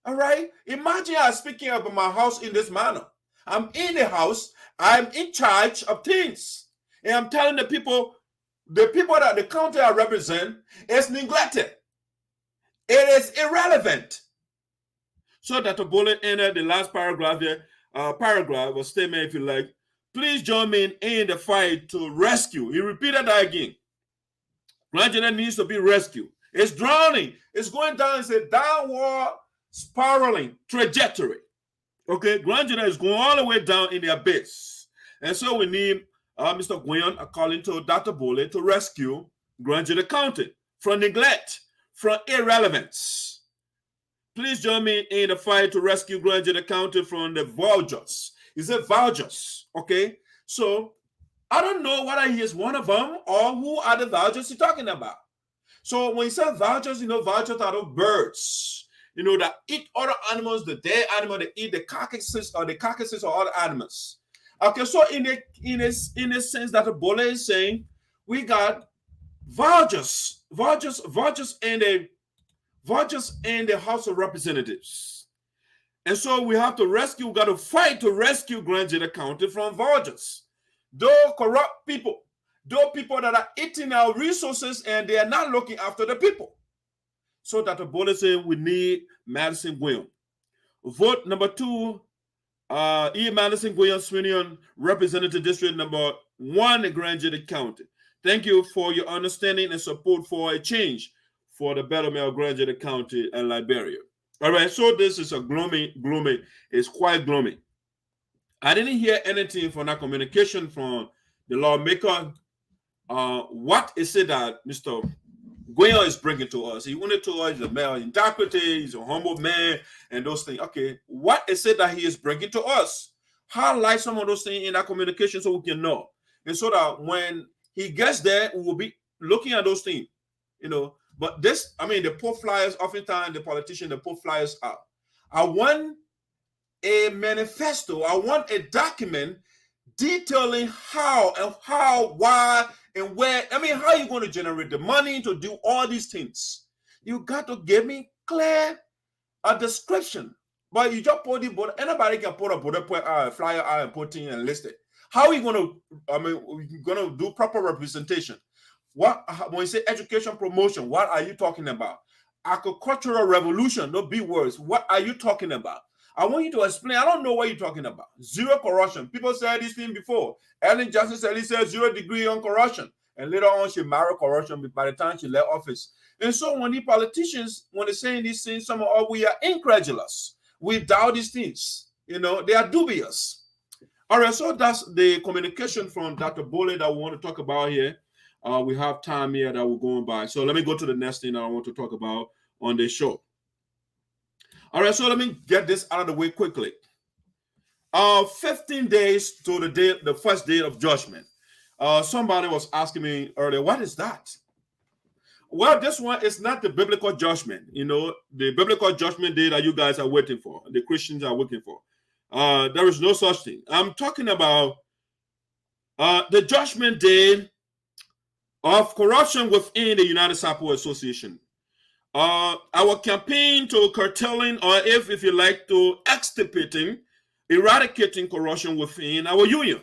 All right? Imagine I'm speaking about my house in this manner. I'm in the house. I'm in charge of things. And I'm telling the people that the county I represent is neglected. It is irrelevant. So Dr. Boley ended the last paragraph here, paragraph or statement, if you like. Please join me in the fight to rescue. He repeated that again. Grand Jury needs to be rescued. It's drowning. It's going down. It's a downward spiraling trajectory. Okay, Grand Jury is going all the way down in the abyss. And so we need Mr. Gwion, according to Dr. Boley, to rescue Grand Jury County from neglect, from irrelevance. Please join me in the fight to rescue Grand Jury County from the vultures. He said vultures, okay? So I don't know whether he is one of them or who are the vultures he's talking about. So when he said vultures, vultures are those birds, that eat other animals, the dead animal, they eat the carcasses of other animals. Okay, so in a sense that the Boley is saying, we got vultures in the House of Representatives. And so we have to rescue, we got to fight to rescue Grand Jury County from vultures. Those corrupt people, those people that are eating our resources and they are not looking after the people. So Dr. Boley said we need Madison Gwion. Vote number 2, E. Madison Gwion Swinion, Representative District number 1 in Grand Jury County. Thank you for your understanding and support for a change for the betterment of Grand Jury County and Liberia. All right, so this is a gloomy, it's quite gloomy. I didn't hear anything from that communication from the lawmaker. What is it that Mr. Gwion is bringing to us? He wanted to us, he's a male integrity, he's a humble man, and those things. Okay, what is it that he is bringing to us? Highlight some of those things in that communication so we can know. And so that when he gets there, we will be looking at those things, But this, they put flyers, oftentimes the politicians, they put flyers out. I want a manifesto, I want a document detailing how, why, and where. How you're going to generate the money to do all these things. You got to give me clear a description. But you just put it, but anybody can put a flyer out and put in and list it. How are you going to, do proper representation? What, when you say education promotion, what are you talking about? Agricultural revolution, no big words. What are you talking about? I want you to explain. I don't know what you're talking about. Zero corruption. People said this thing before. Ellen Johnson said 0 degree on corruption. And later on, she married corruption by the time she left office. And so when the politicians, when they're saying these things, some of us, we are incredulous. We doubt these things. They are dubious. All right, so that's the communication from Dr. Boley that we want to talk about here. We have time here that we're going by. So let me go to the next thing that I want to talk about on this show. All right, so let me get this out of the way quickly. 15 days to the first day of judgment. Somebody was asking me earlier, what is that? Well, this one is not the biblical judgment. The biblical judgment day that you guys are waiting for, the Christians are waiting for. There is no such thing. I'm talking about the judgment day of corruption within the United SARPO Association. Our campaign to curtailing, or if you like, to extirpating, eradicating corruption within our union.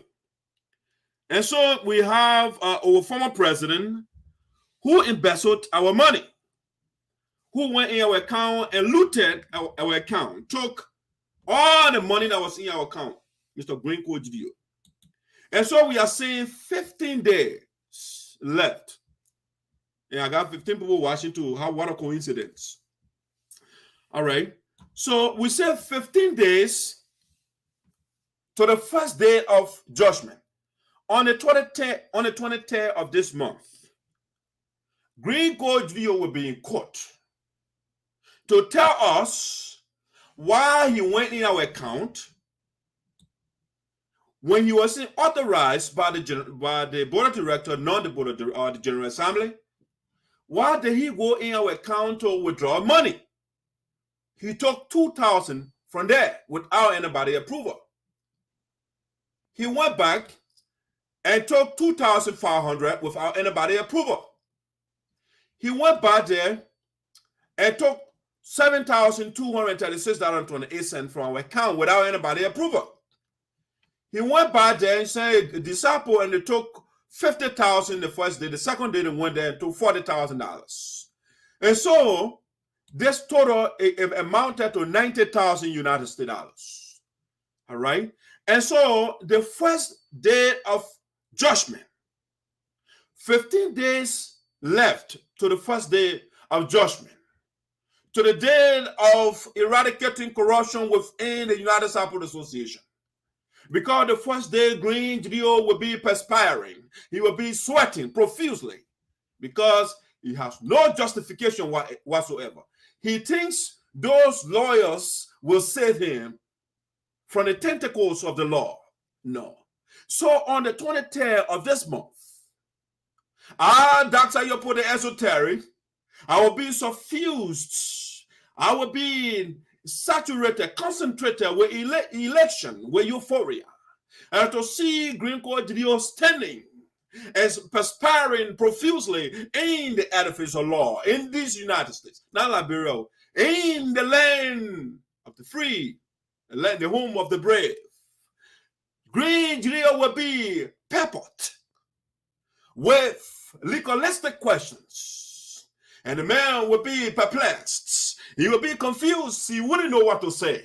And so we have our former president who embezzled our money, who went in our account and looted our account, took all the money that was in our account, Mr. Green Code GELEO. And so we are saying 15 days left. And I got 15 people watching too. What a coincidence. All right. So we say 15 days to the first day of judgment. On the 23rd of this month, Green Code GELEO will be in court. to tell us why he went in our account when he wasn't authorized by the board of directors, not the board of the General Assembly. Why did he go in our account to withdraw money? He took $2,000 from there without anybody approval. He went back and took $2,500 without anybody approval. He went back there and took $7,236.28 from our account without anybody approval. He went back there and said the SARPO, and they took $50,000 the first day. The second day they went there and took $40,000. And so this total amounted to 90,000 United States dollars. All right. And so the first day of judgment, 15 days left to the first day of judgment, to the day of eradicating corruption within the United Sapphire Association. Because the first day, Green GELEO will be perspiring. He will be sweating profusely because he has no justification whatsoever. He thinks those lawyers will save him from the tentacles of the law. No. So on the 23rd of this month, Dr. Yopo the esoteric, I will be suffused. I will be saturated, concentrated with election, with euphoria. And to see Green Court GELEO standing as perspiring profusely in the edifice of law in these United States, not Liberia, in the land of the free, the home of the brave. Green GELEO will be peppered with legalistic questions, and the man will be perplexed. He will be confused. He wouldn't know what to say.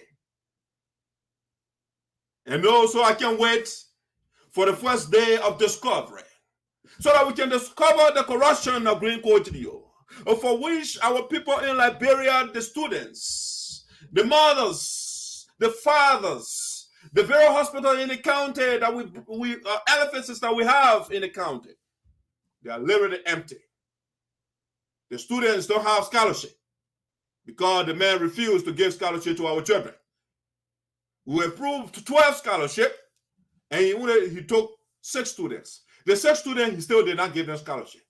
And also, I can't wait for the first day of discovery, so that we can discover the corruption of Green Court GELEO, for which our people in Liberia, the students, the mothers, the fathers, the very hospital in the county that we edifices that we have in the county, they are literally empty. The students don't have scholarship because the man refused to give scholarship to our children. We approved 12 scholarship, and he took 6 students. The 6 students, he still did not give them scholarship.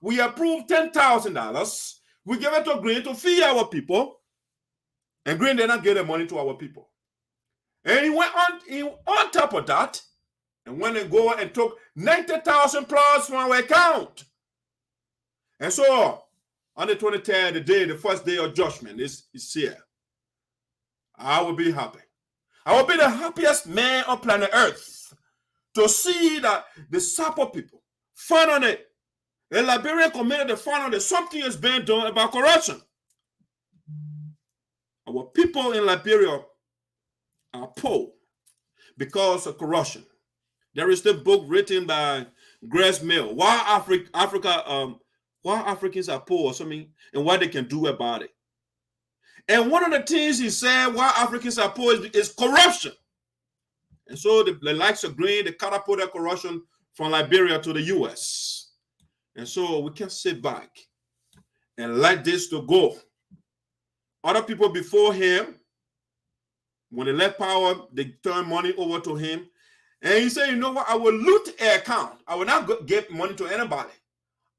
We approved $10,000. We gave it to Green to feed our people, and Green did not give the money to our people. And he went on top of that, and went and go and took 90,000 plus from our account. And so on the 23rd, the first day of judgment is here. I will be happy. I will be the happiest man on planet Earth to see that the SARPO people finally, the Liberian community finally, something is being done about corruption. Our people in Liberia are poor because of corruption. There is the book written by Grace Mill, Why Africans are poor or something, and what they can do about it. And one of the things he said, why Africans are poor, is corruption. And so the likes of Green, they catapulted corruption from Liberia to the US. And so we can sit back and let this to go. Other people before him, when they left power, they turned money over to him. And he said, you know what, I will loot an account. I will not give money to anybody.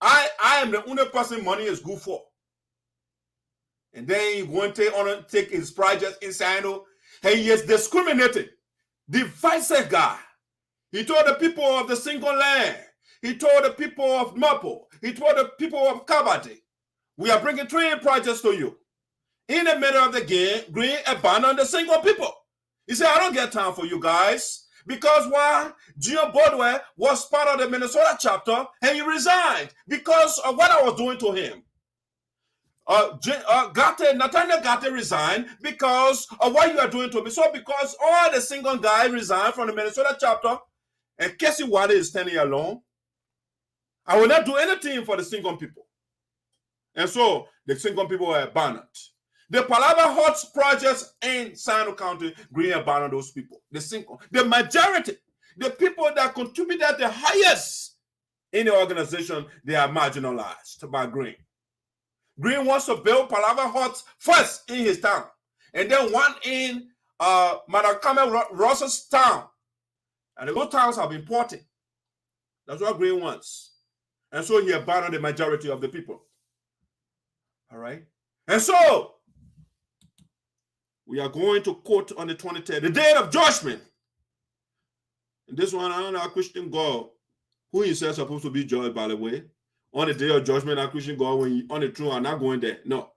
I am the only person money is good for. And then he went to take his projects in SINOE, and he is discriminating, divisive guy. He told the people of the single land, he told the people of Mapo, he told the people of Kabati, we are bringing 3 projects to you. In the middle of the game, Green abandoned the single people. He said, I don't get time for you guys. Because why? Gio Bodwell was part of the Minnesota chapter, and he resigned because of what I was doing to him. Nathaniel GARTEH resigned because of what you are doing to me. So because all the single guys resigned from the Minnesota chapter, and Casey Wade is standing alone, I will not do anything for the single people. And so the single people were abandoned. The Palava Hot projects in SINOE County, Green abandoned those people. The majority, the people that contributed the highest in the organization, they are marginalized by Green. Green wants to build Palava huts first in his town, and then one in Madakame Ross's town. And those towns have been ported. That's what Green wants. And so he abandoned the majority of the people. All right? And so we are going to court on the 23rd, the day of judgment. And this one, I don't know, our Christian God, who he says supposed to be judged, by the way. On the day of judgment, our Christian God, when you on the throne, are not going there. No.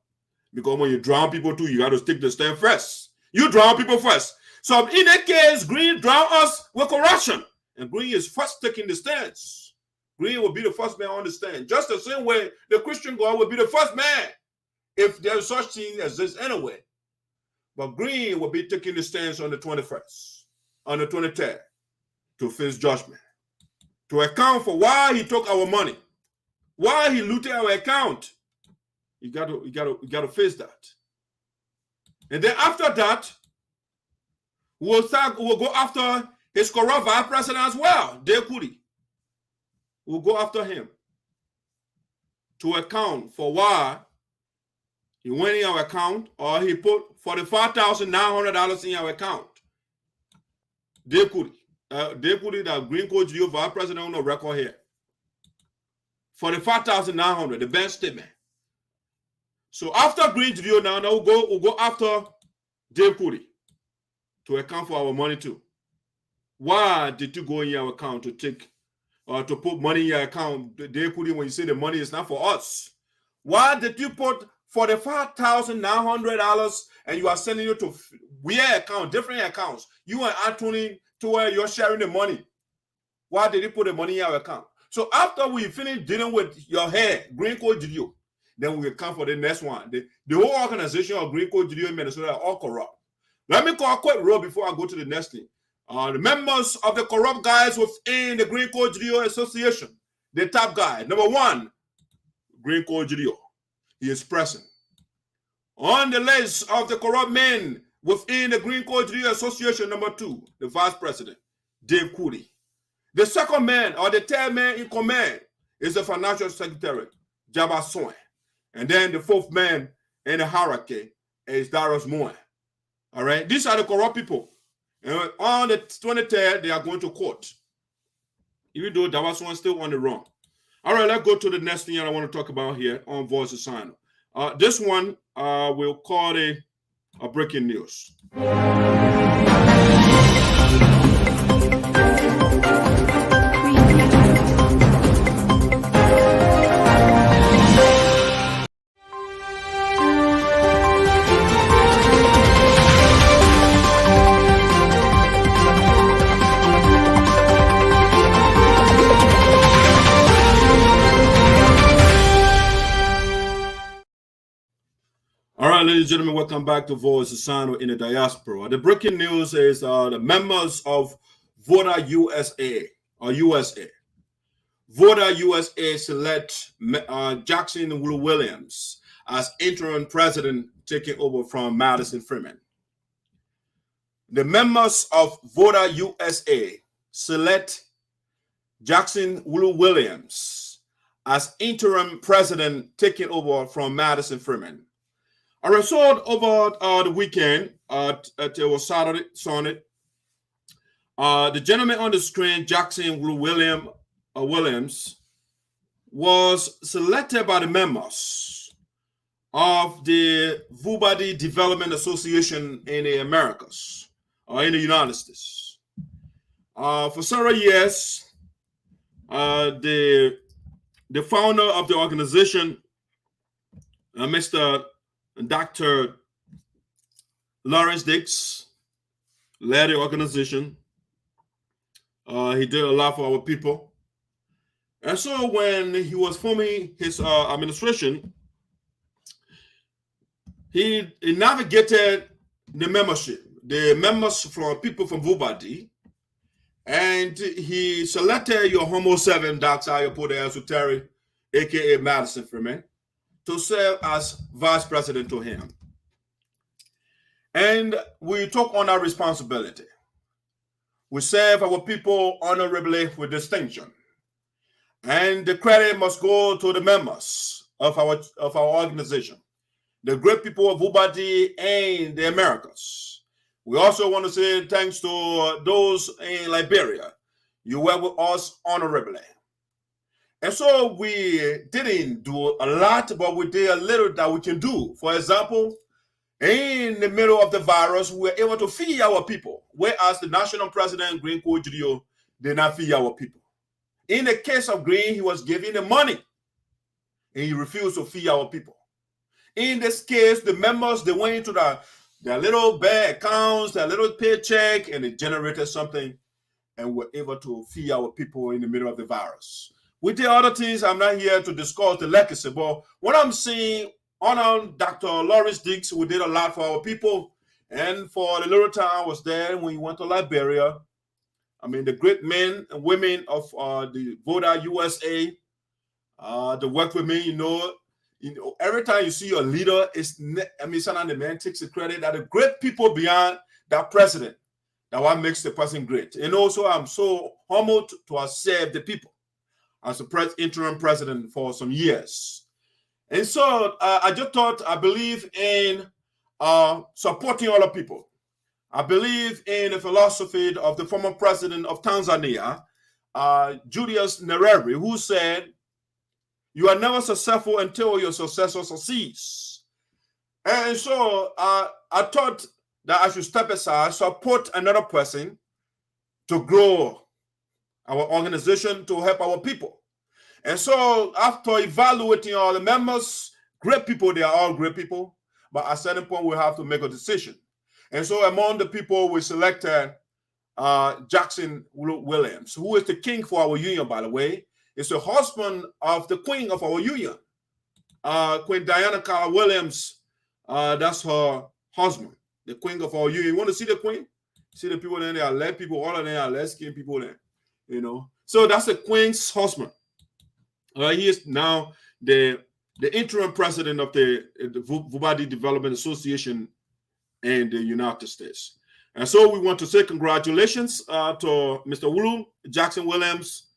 Because when you drown people too, you got to take the stand first. You drown people first. So in that case, Green drown us with corruption. And Green is first taking the stance. Green will be the first man on the stand. Just the same way the Christian God will be the first man if there's such thing as this anyway. But Green will be taking the stance on the 21st, on the 23rd, to face judgment, to account for why he took our money, why he looted our account. You got to face that. And then after that, we'll go after his corrupt vice president as well, Dave Kudi. We'll go after him to account for why he went in our account, or he put $45,900 in our account. Dave Kudi. Dave Kudi, the Green Code GEO vice president on the record here. $45,900, the bank statement. So after Green GEO now we'll go after Dave Kudi to account for our money too. Why did you go in your account to take to put money in your account, Dave Kudi, when you say the money is not for us? Why did you put $45,900 and you are sending it to weird account, different accounts? You and Anthony, to where you're sharing the money. Why did you put the money in your account? So after we finish dealing with your hair, Green Code GEO, then we will come for the next one. The whole organization of Green Code GEO in Minnesota are all corrupt. Let me call a quick roll before I go to the next thing. The members of the corrupt guys within the Green Code GEO Association, the top guy, number one, Green Code GEO. He is present. On the list of the corrupt men within the Green Code GEO Association, number two, the vice president, Dave Kudi. The second man, or the third man in command, is the financial secretary, Jabba Soin. And then the fourth man in the hierarchy is Darius Moore. All right, these are the corrupt people. And on the 23rd, they are going to court, even though Darius Soin is still on the run. All right, let's go to the next thing I want to talk about here on Voice of SINOE. This one we'll call it a breaking news. All right, ladies and gentlemen, welcome back to Voice of SINOE in the Diaspora. The breaking news is the members of Voda-Usa or USA. Voda-Usa select Jackson Williams as interim president, taking over from Madison Freeman. The members of Voda-Usa select Jackson Williams as interim president, taking over from Madison Freeman. A result over the weekend, it was Saturday, Sunday. The gentleman on the screen, Jackson Williams, was selected by the members of the VOD Development Association in the Americas, or in the United States. For several years, the founder of the organization, Mr. Dr. Lawrence Dix, led the organization. He did a lot for our people. And so when he was forming his administration, he navigated the membership, the members from people from VOD, and he selected your Homo 7, Dr. Ayapoda Esoteric, aka Madison Freeman, to serve as vice president to him. And we took on our responsibility. We serve our people honorably with distinction. And the credit must go to the members of our organization, the great people of Ubadi and the Americas. We also want to say thanks to those in Liberia. You were with us honorably. And so we didn't do a lot, but we did a little that we can do. For example, in the middle of the virus, we were able to feed our people, whereas the national president, Green GELEO, did not feed our people. In the case of Green, he was giving the money, and he refused to feed our people. In this case, the members, they went into their little bank accounts, their little paycheck, and they generated something, and were able to feed our people in the middle of the virus. We did other things. I'm not here to discuss the legacy, but what I'm saying, on Dr. Lawrence Diggs, we did a lot for our people. And for the little time I was there when we went to Liberia, I mean, the great men and women of the Voda-Usa, they worked with me, you know, every time you see a leader, sometimes the man takes the credit that the great people beyond that president, that what makes the person great. And also, I'm so humbled to have served the people as a interim president for some years. And so I just thought, I believe in supporting other people. I believe in the philosophy of the former president of Tanzania, Julius Nyerere, who said, "You are never successful until your successor succeeds." And so I thought that I should step aside, support another person to grow our organization, to help our people. And so after evaluating all the members, great people, they are all great people, but at a certain point we have to make a decision. And so among the people we selected Jackson Williams, who is the king for our union, by the way. Is the husband of the queen of our union, Queen Diana Carl Williams. That's her husband, the queen of our union. You want to see the queen? See the people there? They are light people. All of them are light-skinned people there. You know. So that's the queen's husband. He is now the interim president of the Vubadi Development Association in the United States. And so we want to say congratulations to Mr. WLUE, Jackson Williams.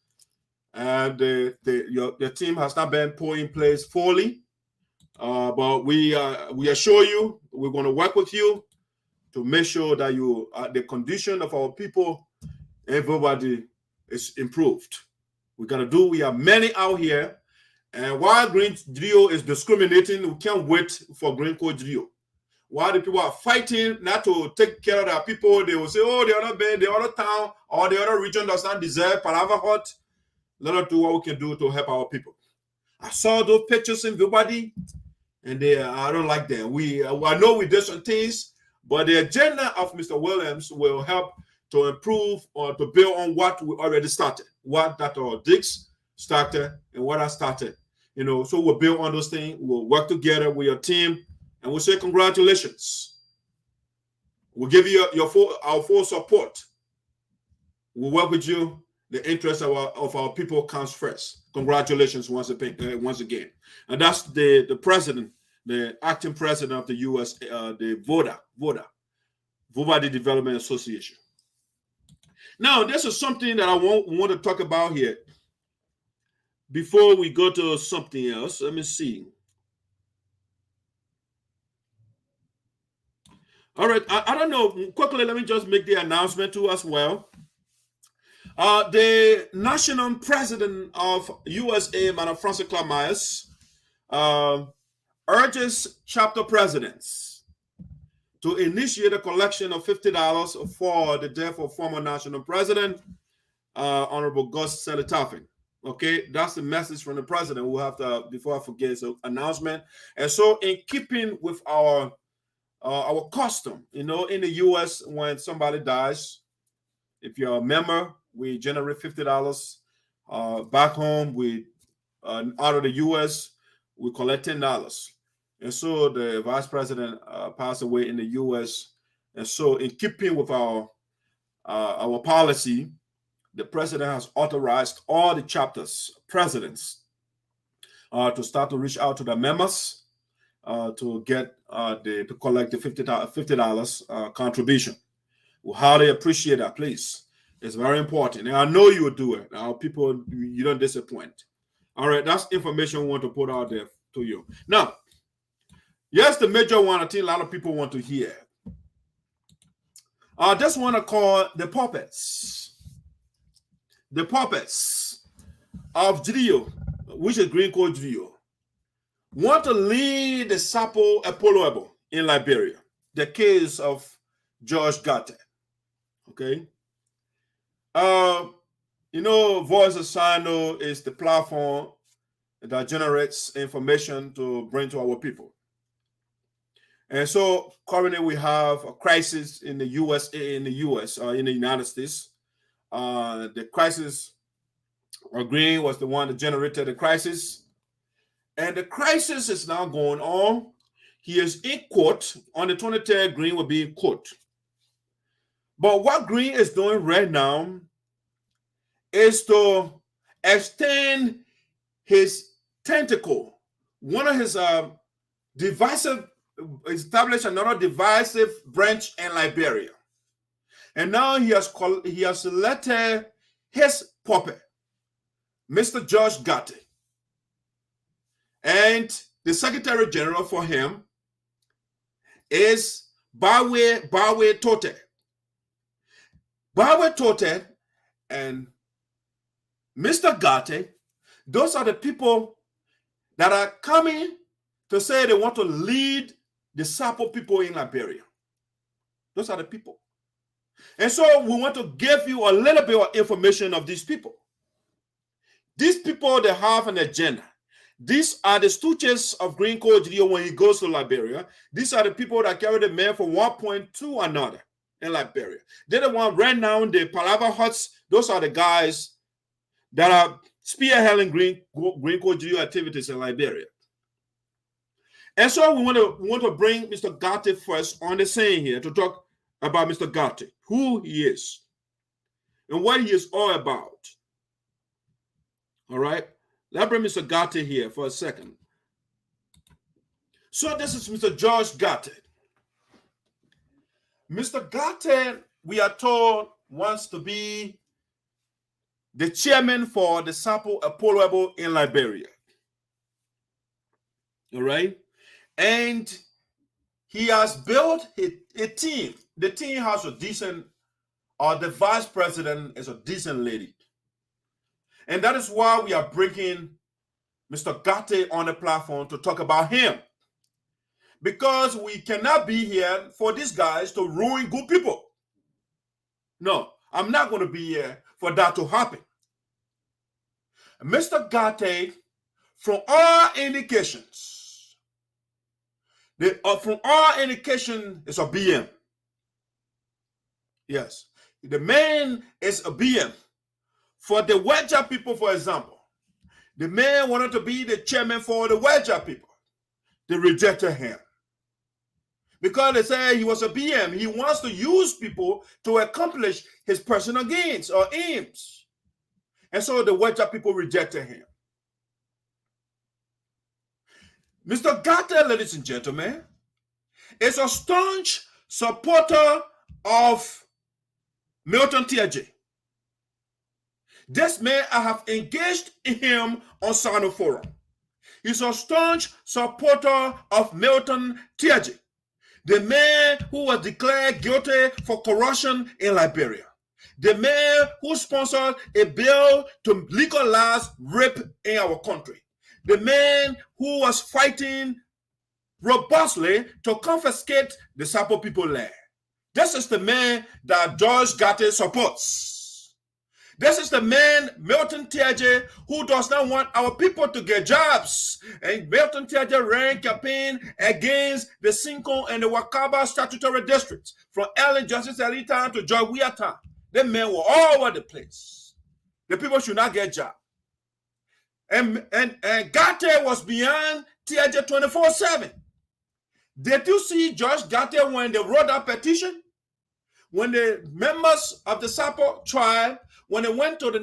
And the team has not been put in place fully, but we assure you we're going to work with you to make sure that the condition of our people, everybody, is improved. We have many out here, and while Green GELEO is discriminating, we can't wait for Green GELEO. While the people are fighting not to take care of their people, they will say, "Oh, the other town or the other region does not deserve Palava Hut." Let us do what we can do to help our people. I saw those pictures in Vubadi, and I don't like them. I know we did some things, but the agenda of Mr. Williams will help to improve or to build on what we already started, what Dr. Diggs started and what I started. You know, so we'll build on those things. We'll work together with your team, and we'll say congratulations. We'll give you our full support. We'll work with you. The interest of our people comes first. Congratulations once again. And that's the president, the acting president of the U.S., the Vubadi Development Association. Now, this is something that I want to talk about here. Before we go to something else, let me see. All right, I don't know. Quickly, let me just make the announcement too as well. The national president of USAA, Madam Frances urges chapter presidents to initiate a collection of $50 for the death of former national president, Honorable Gus TARPHEN. Okay, that's the message from the president. We'll have to, before I forget, so announcement. And so, in keeping with our custom, you know, in the U.S., when somebody dies, if you're a member, we generate $50. Back home, out of the U.S., we collect $10. And so the vice president passed away in the U.S. And so in keeping with our policy, the president has authorized all the chapters, presidents, to start to reach out to the members to get to collect the $50 contribution. We highly appreciate that, please. It's very important. And I know you will do it. Our people, you don't disappoint. All right, that's information we want to put out there to you. Now, yes, the major one I think a lot of people want to hear. I just want to call the puppets. The puppets of GELEO, which is Green Code GELEO, want to lead the SARPO APPOLIABO in Liberia, the case of George GARTEH. Okay. Voice of SINOE is the platform that generates information to bring to our people. And so currently we have a crisis in the USAA, in the United States. The crisis, Green was the one that generated the crisis. And the crisis is now going on. He is in court. On the 23rd, Green will be in court. But what Green is doing right now is to extend his tentacle. One of his establish another divisive branch in Liberia. And now he has selected his puppet, Mr. George GARTEH. And the Secretary General for him is Bawe Tote. Bawe Tote and Mr. GARTEH, those are the people that are coming to say they want to lead the SARPO people in Liberia. Those are the people. And so we want to give you a little bit of information of these people. These people, they have an agenda. These are the stooges of Green Code GELEO when he goes to Liberia. These are the people that carry the man from one point to another in Liberia. They're the one right now in the Palava huts. Those are the guys that are spearheading Green Code GELEO activities in Liberia. And so we want to bring Mr. GARTEH first on the scene here to talk about Mr. GARTEH, who he is, and what he is all about. All right? Let's bring Mr. GARTEH here for a second. So this is Mr. George GARTEH. Mr. GARTEH, we are told, wants to be the chairman for the SARPO APPOLIABO in Liberia. All right? And he has built a team. The team has a decent, the vice president is a decent lady. And that is why we are bringing Mr. GARTEH on the platform to talk about him. Because we cannot be here for these guys to ruin good people. No, I'm not going to be here for that to happen. Mr. GARTEH, from all indications, is a BM. Yes, the man is a BM. For the Wedger people, for example, the man wanted to be the chairman for the Wedger people. They rejected him because they said he was a BM. He wants to use people to accomplish his personal gains or aims. And so the Wedger people rejected him. Mr. GARTEH, ladies and gentlemen, is a staunch supporter of Milton Tiaje. This man, I have engaged him on SINOE Forum. He's a staunch supporter of Milton Tiaje, the man who was declared guilty for corruption in Liberia, the man who sponsored a bill to legalize rape in our country, the man who was fighting robustly to confiscate the SARPO people land. This is the man that George GARTEH supports. This is the man, Milton Tiaje, who does not want our people to get jobs. And Milton Tiaje ran campaign against the Cinco and the Wakaba statutory districts, from Ellen Justice Ali Town to George Weah Town. The men were all over the place. The people should not get jobs. And GARTEH was beyond Tiaje 24/7. Did you see George GARTEH when they wrote that petition? When the members of the SARPO tribe, when they went to the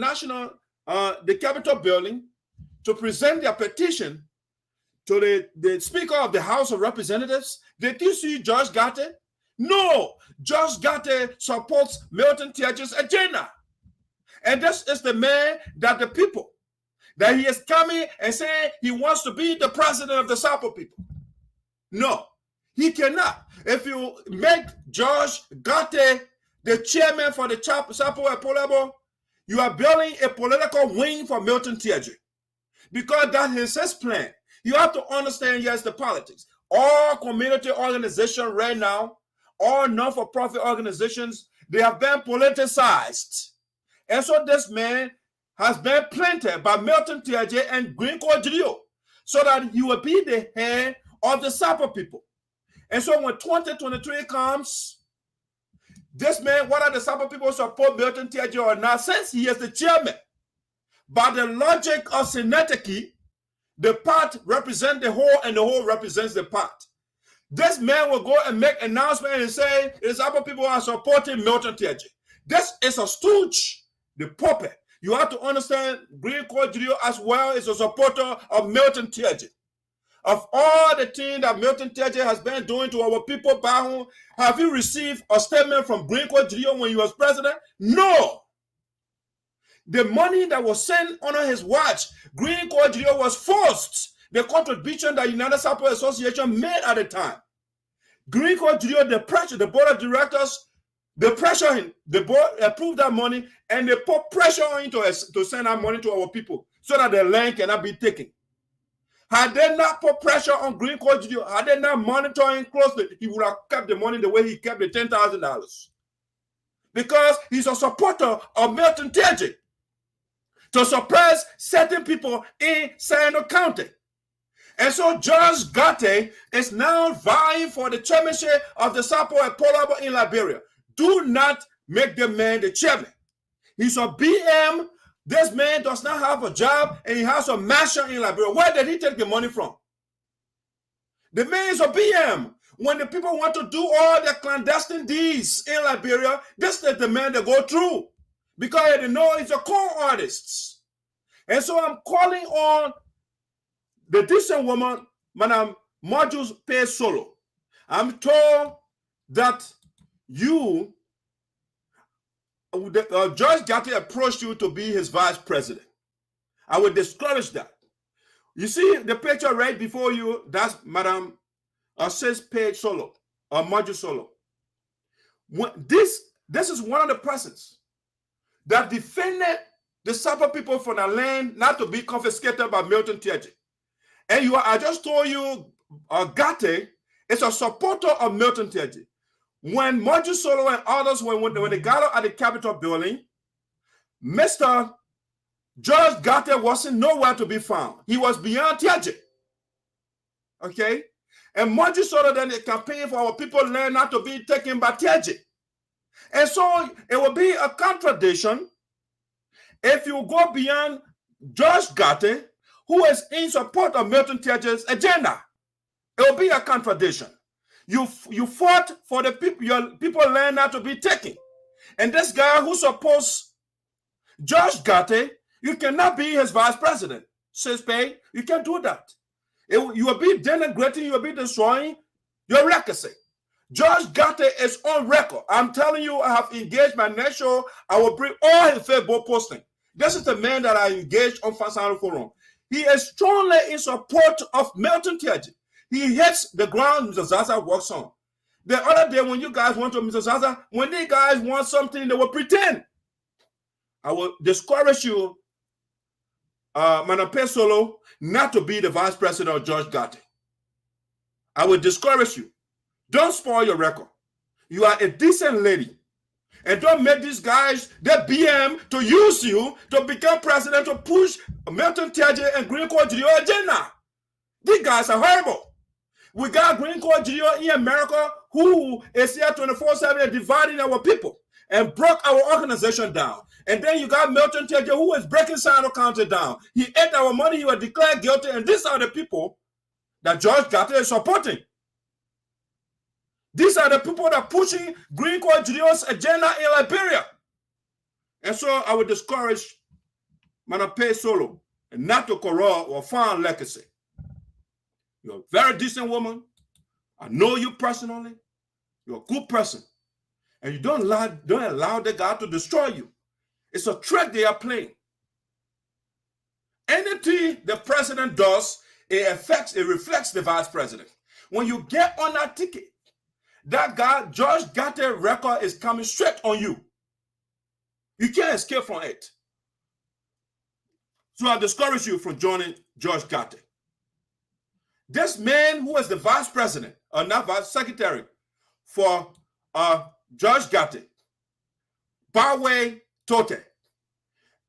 the Capitol building to present their petition to the Speaker of the House of Representatives, did you see George GARTEH? No, George GARTEH supports Milton Tiaje's agenda. And this is the man that the people, that he is coming and saying he wants to be the president of the SARPO people. No, he cannot. If you make George GARTEH the chairman for the SARPO APPOLIABO, you are building a political wing for Milton Tiedje, because that is his plan. You have to understand, yes, the politics. All community organizations right now, all non-for-profit organizations, they have been politicized. And so this man has been planted by Milton Tiedje and GELEO so that he will be the head of the SARPO people. And so when 2023 comes, this man, whether the SARPO people support Milton Tiedje or not, since he is the chairman, by the logic of synecdoche, the part represents the whole and the whole represents the part. This man will go and make an announcement and say, the SARPO people are supporting Milton Tiedje. This is a stooge, the puppet. You have to understand, GELEO as well is a supporter of Milton Tiedje. Of all the things that Milton Tiedje has been doing to our people back home, have you received a statement from GELEO when he was president? No. The money that was sent under his watch, GELEO was forced. The contribution that United SARPO Association made at the time. GELEO, the pressure, the board of directors, the pressure him, the board approved that money, and they put pressure on him to send that money to our people so that the land cannot be taken. Had they not put pressure on GELEO, had they not monitored him closely, he would have kept the money the way he kept the $10,000. Because he's a supporter of Milton Tiedje to suppress certain people in SINOE County. And so George GARTEH is now vying for the chairmanship of the SARPO APPOLIABO in Liberia. Do not make the man the chairman. He's a BM. This man does not have a job and he has a mansion in Liberia. Where did he take the money from? The man is a BM. When the people want to do all the clandestine deeds in Liberia, this is the man they go through, because they know he's a con artist. And so I'm calling on the decent woman, Madam Modus Pay Solo. I'm told that you, George GARTEH approached you to be his vice president. I would discourage that. You see the picture right before you, that's Madam Sis Pay Solo, or Modus Solo. This is one of the persons that defended the SARPO people from the land not to be confiscated by Milton Tiedje. And I just told you, GARTEH is a supporter of Milton Tiedje. When Modus Solo and others, when they got out at the Capitol building, Mr. George GARTEH wasn't nowhere to be found. He was beyond Tiedje. Okay? And Modus Solo then campaigned for our people land not to be taken by Tiedje. And so it will be a contradiction if you go beyond George GARTEH, who is in support of Milton Tiedje's agenda. It will be a contradiction. You fought for the people, your people land not to be taken. And this guy who supports George GARTEH, you cannot be his vice president. Sis Pay, you can't do that. You will be denigrating, you will be destroying your legacy. George GARTEH is on record. I'm telling you, I have engaged my next show. I will bring all his Facebook posting. This is the man that I engaged on FANCESS Forum. He is strongly in support of Milton Tiedje. He hits the ground Mr. Zaza works on. The other day when you guys went to Mr. Zaza, when they guys want something, they will pretend. I will discourage you, Madam Pay Solo, not to be the vice president of George GARTEH. I will discourage you. Don't spoil your record. You are a decent lady. And don't make these guys, the BM, to use you to become president to push Milton Tiedje and GELEO agenda. These guys are horrible. We got GELEO in America who is here 24/7 and dividing our people and broke our organization down. And then you got Milton Tiedje who is breaking SINOE County down. He ate our money, he was declared guilty, and these are the people that George GARTEH is supporting. These are the people that are pushing GELEO's agenda in Liberia. And so I would discourage Madam Pay Solo and not to corrupt or found legacy. You're a very decent woman. I know you personally. You're a good person. And you don't allow the guy to destroy you. It's a trick they are playing. Anything the president does, it reflects the vice president. When you get on that ticket, that guy, George GARTEH record is coming straight on you. You can't escape from it. So I discourage you from joining George GARTEH. This man who is the vice president, or not vice secretary, for George GARTEH, Voda-Usa.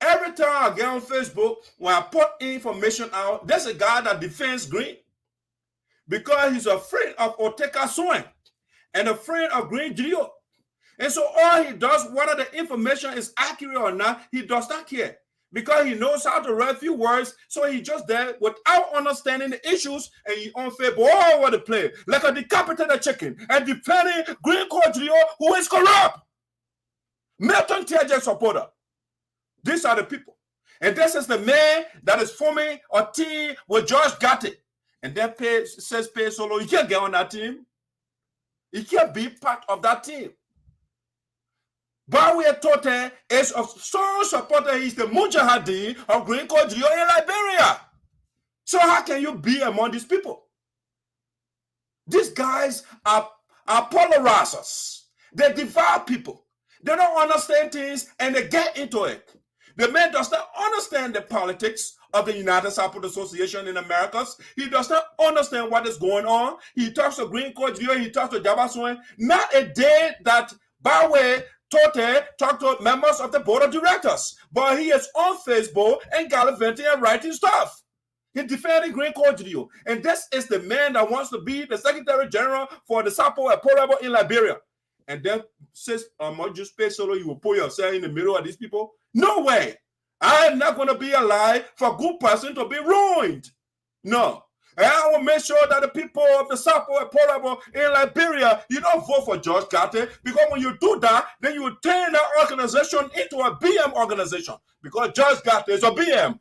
Every time I get on Facebook, when I put information out, there's a guy that defends Green because he's afraid of Oteka Soin and afraid of Green GELEO. And so all he does, whether the information is accurate or not, he does not care because he knows how to write few words. So he just there without understanding the issues, and he on Facebook all over the place like a decapitated chicken and defending Green GELEO, who is corrupt. Milton TJ supporter. These are the people. And this is the man that is forming a team with George GARTEH. And then says Pay Solo, you can't get on that team. You can't be part of that team. Voda-Usa is a strong supporter. He's the Mujahideen of Green GELEO in Liberia. So how can you be among these people? These guys are polarizers. They divide people. They don't understand things and they get into it. The man does not understand the politics of the United Sapota Association in Americas. He does not understand what is going on. He talks to Green GELEO, he talks to Jabaswing. Not a day that Voda-Usa talked to members of the board of directors, but he is on Facebook and gallivanting and writing stuff. He's defending Green GELEO. And this is the man that wants to be the Secretary General for the SARPO APPOLIABO in Liberia. And then says, just pay solo, you will put yourself in the middle of these people? No way. I am not going to be alive for a good person to be ruined. No. And I will make sure that the people of the SARPO APPOLIABO in Liberia, you don't vote for George GARTEH, because when you do that, then you will turn that organization into a BM organization, because George GARTEH is a BM.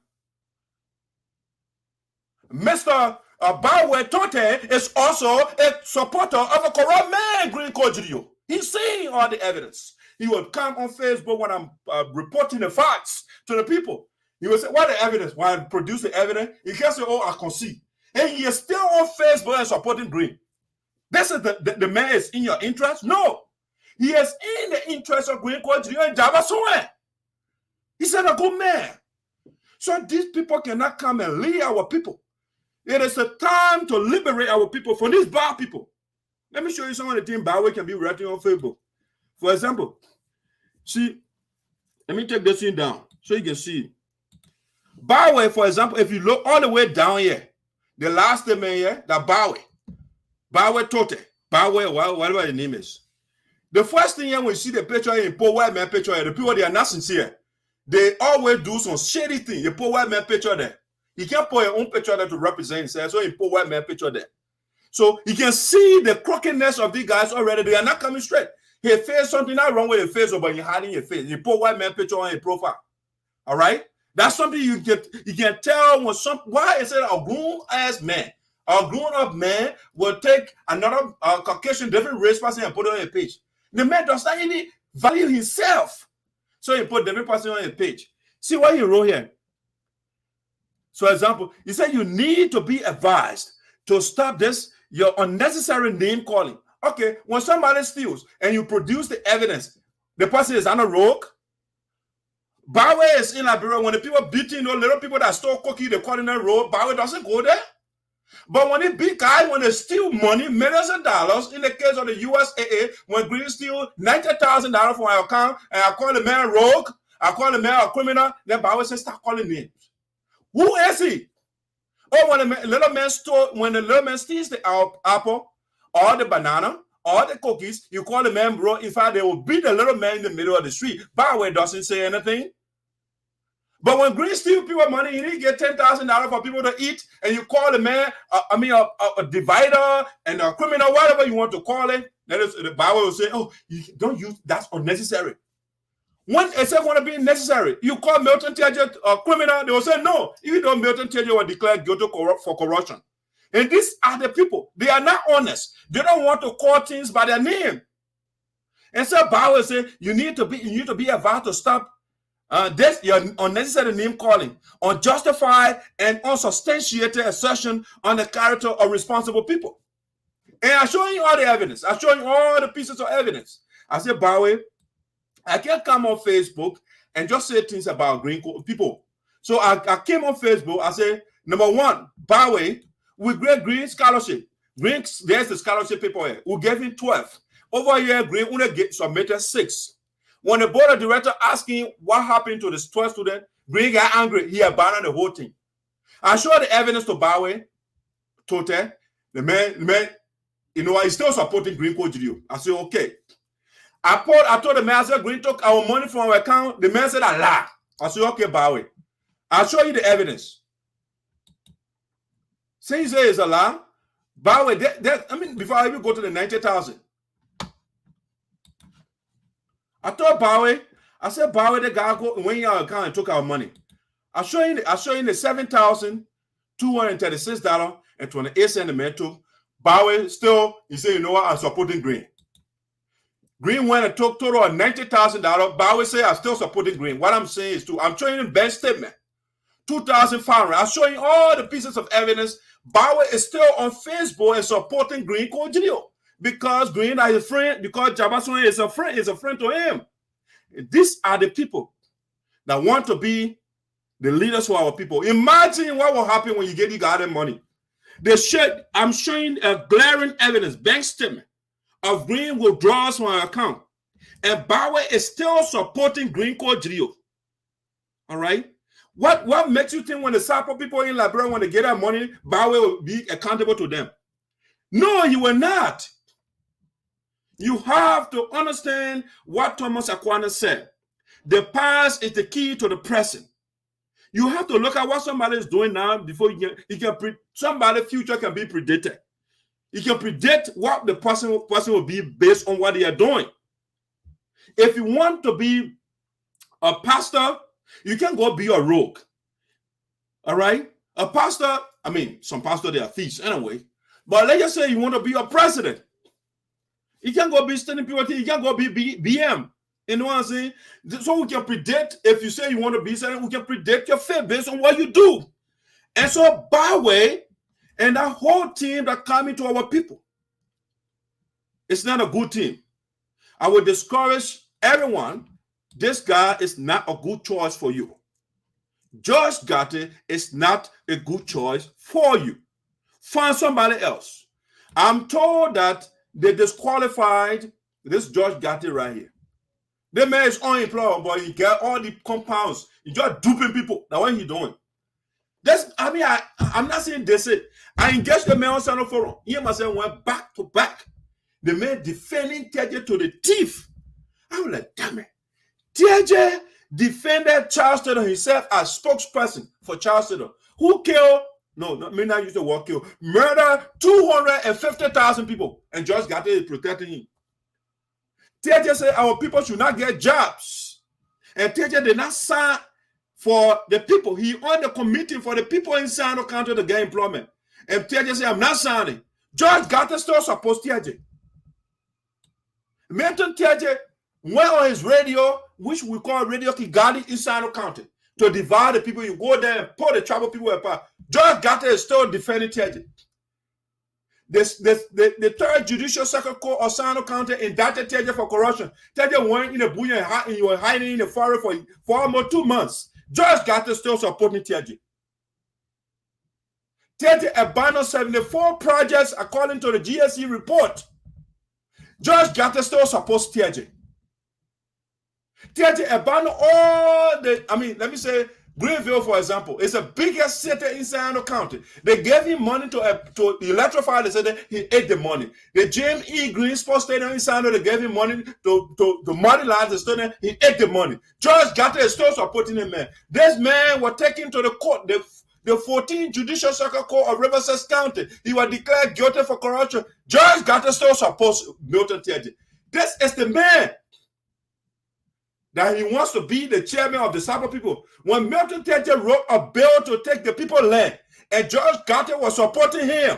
Mr. Voda-Usa is also a supporter of a corrupt man, Green GELEO. He's seeing all the evidence. He will come on Facebook when I'm reporting the facts to the people. He will say, what the evidence? When I produce the evidence, he can say, oh, I can see. And he is still on Facebook and supporting Green. This is the man is in your interest? No. He is in the interest of Green GELEO and Jabaswing. He's a good man. So these people cannot come and lead our people. It is a time to liberate our people from these bad people. Let me show you some of the things Voda-Usa can be writing on Facebook. For example, see, let me take this thing down so you can see. Voda-Usa, for example, if you look all the way down here, the last statement here, that Voda-Usa, whatever the name is. The first thing here, when you see the picture in poor white man picture here, the people, they are not sincere. They always do some shady thing. You put white man picture there. You can't put your own picture there to represent himself, so you put white man picture there. So you can see the crookedness of these guys already. They are not coming straight. He face something not wrong with your face, but you're hiding your face. You put white man picture on your profile. All right? That's something you can tell when why is it a grown-ass man? A grown-up man will take another Caucasian different race person and put it on your page. The man does not even value himself. So he put different person on your page. See what he wrote here. So example, he said you need to be advised to stop this, your unnecessary name calling. Okay, when somebody steals and you produce the evidence, the person is on a rogue. Voda-Usa is in Liberia. When the people beating those little people that stole cookie, they call in a rogue. Voda-Usa doesn't go there. But when the big guys, when they steal money, millions of dollars, in the case of the USAA, when Green steal $90,000 from my account, and I call the man rogue, I call the man a criminal, then Voda-Usa start calling names. Who is he? Oh, when the little man steals the apple, or the banana, or the cookies, you call the man bro. In fact, they will beat the little man in the middle of the street. Voda-Usa doesn't say anything. But when Green steal people money, he didn't get $10,000 for people to eat, and you call the man, a divider and a criminal, whatever you want to call it. That is, the Bible will say, oh, you don't use, that's unnecessary. When it's going to be necessary, you call Milton TJ a criminal, they will say no. Even though Milton TJ will declare guilty for corruption. And these are the people. They are not honest. They don't want to call things by their name. And so Voda-Usa say you need to be advised to stop This your unnecessary name calling, unjustified and unsubstantiated assertion on the character of responsible people. And I'm showing you all the evidence. I'm showing you all the pieces of evidence. I said, Bowie, I can't come on Facebook and just say things about green people. So I came on Facebook. I said, number one, Bowie, we grade green scholarship. Green, there's the scholarship paper here. We gave him 12. Over here, green only get submitted 6. When the board of director asking what happened to the 12 student, green got angry. He abandoned the whole thing. I showed the evidence to Bowie, Tote. The man, you know, he's still supporting Green Code GELEO. I said, okay. I told the man, I said, Green took our money from our account. The man said, I lie. I said, okay, Bowie. I'll show you the evidence. Say he says it's a lie. Bowie, I mean, before I even go to the 90,000. I told Bowie, I said, Bowie, the guy go went in our account and took our money. I'll show you the $7,236.28 the man took. Bowie still, he said, you know what, I'm supporting Green. Green went and took total of $90,000. Bowie said, I'm still supporting Green. What I'm saying is, I'm showing you the bank statement. 2,500. I'm showing you all the pieces of evidence. Bowie is still on Facebook and supporting Green Code GELEO because Green is a friend, because Jabason is a friend to him. These are the people that want to be the leaders for our people. Imagine what will happen when you got them money. I'm showing a glaring evidence, bank statement of Green withdrawals from our account. And Bowie is still supporting Green Code GELEO. All right? What makes you think when the SARPO people in Liberia, when they get their money, Bowie will be accountable to them? No, you will not. You have to understand what Thomas Aquinas said. The past is the key to the present. You have to look at what somebody is doing now before somebody's future can be predicted. You can predict what the person will be based on what they are doing. If you want to be a pastor, you can go be a rogue. All right? A pastor, I mean, some pastors, they are thieves anyway. But let's just say you want to be a president. You can go be standing POT, you can go be BM. You know what I'm saying? So we can predict, if you say you want to be something, we can predict your fate based on what you do. And so Bowie and that whole team that coming to our people, it's not a good team. I would discourage everyone, this guy is not a good choice for you. George GARTEH is not a good choice for you. Find somebody else. I'm told that they disqualified this George GARTEH right here. The man is unemployed, but he got all the compounds. He just duping people. That's what he's doing. I'm not saying this. I engaged the man on Sano Forum. He and myself went back to back. The man defending TJ to the teeth. I was like, damn it. TJ defended Charles Taylor himself as spokesperson for Charles Taylor, who killed, may not use the word kill, murder 250,000 people. And George GARTEH is protecting him. TJ said our people should not get jobs. And TJ did not sign for the people. He on the committee for the people in Sano County to get employment. And TJ said, I'm not signing. George GARTEH still supports TJ. Milton TJ went on his radio, which we call Radio Kigali in Sano County, to divide the people. You go there and pull the tribal people apart. George GARTEH is still defending TJ. The third judicial circuit court of Sano County indicted TJ for corruption. TJ went in the bush and you were hiding in the forest for almost 2 months. George GARTEH still supporting TJ. TJ abandoned 74 projects according to the GSE report. George GARTEH still supports TJ. TJ abandoned all let me say, Greenville, for example, is the biggest city in Sano County. They gave him money to electrify the city. He ate the money. The James E. Green Sports Stadium in Sano, they gave him money to modernize the stadium. He ate the money. George GARTEH is still supporting him, man. This man was taken to the court, the 14th Judicial Circuit Court of Riverside County. He was declared guilty for corruption. George GARTEH still supports Milton TJ. This is the man that he wants to be the chairman of the SARPO people. When Milton TJ wrote a bill to take the people's land, and George GARTEH was supporting him.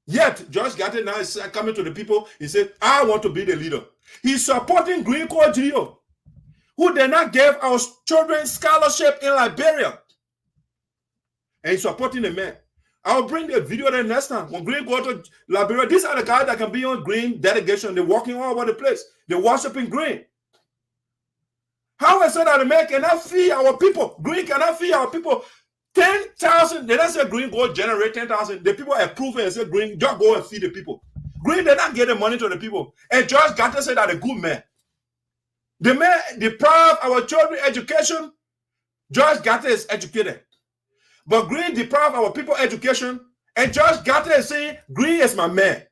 Yet, George GARTEH now is coming to the people. He said, I want to be the leader. He's supporting Green Code GELEO. who did not give our children scholarship in Liberia. And he's supporting the man. I'll bring the video there next time. When Green go to Liberia, these are the guys that can be on Green delegation. They're walking all over the place. They're worshiping Green. How is it that the man cannot feed our people? Green cannot feed our people. 10,000. They don't say Green go generate 10,000. The people approve it and say Green, just go and feed the people. Green did not get the money to the people. And George GARTEH said that a good man. The man deprived our children education. George GARTEH is educated. But Green deprived our people education. And George GARTEH is saying, Green is my man.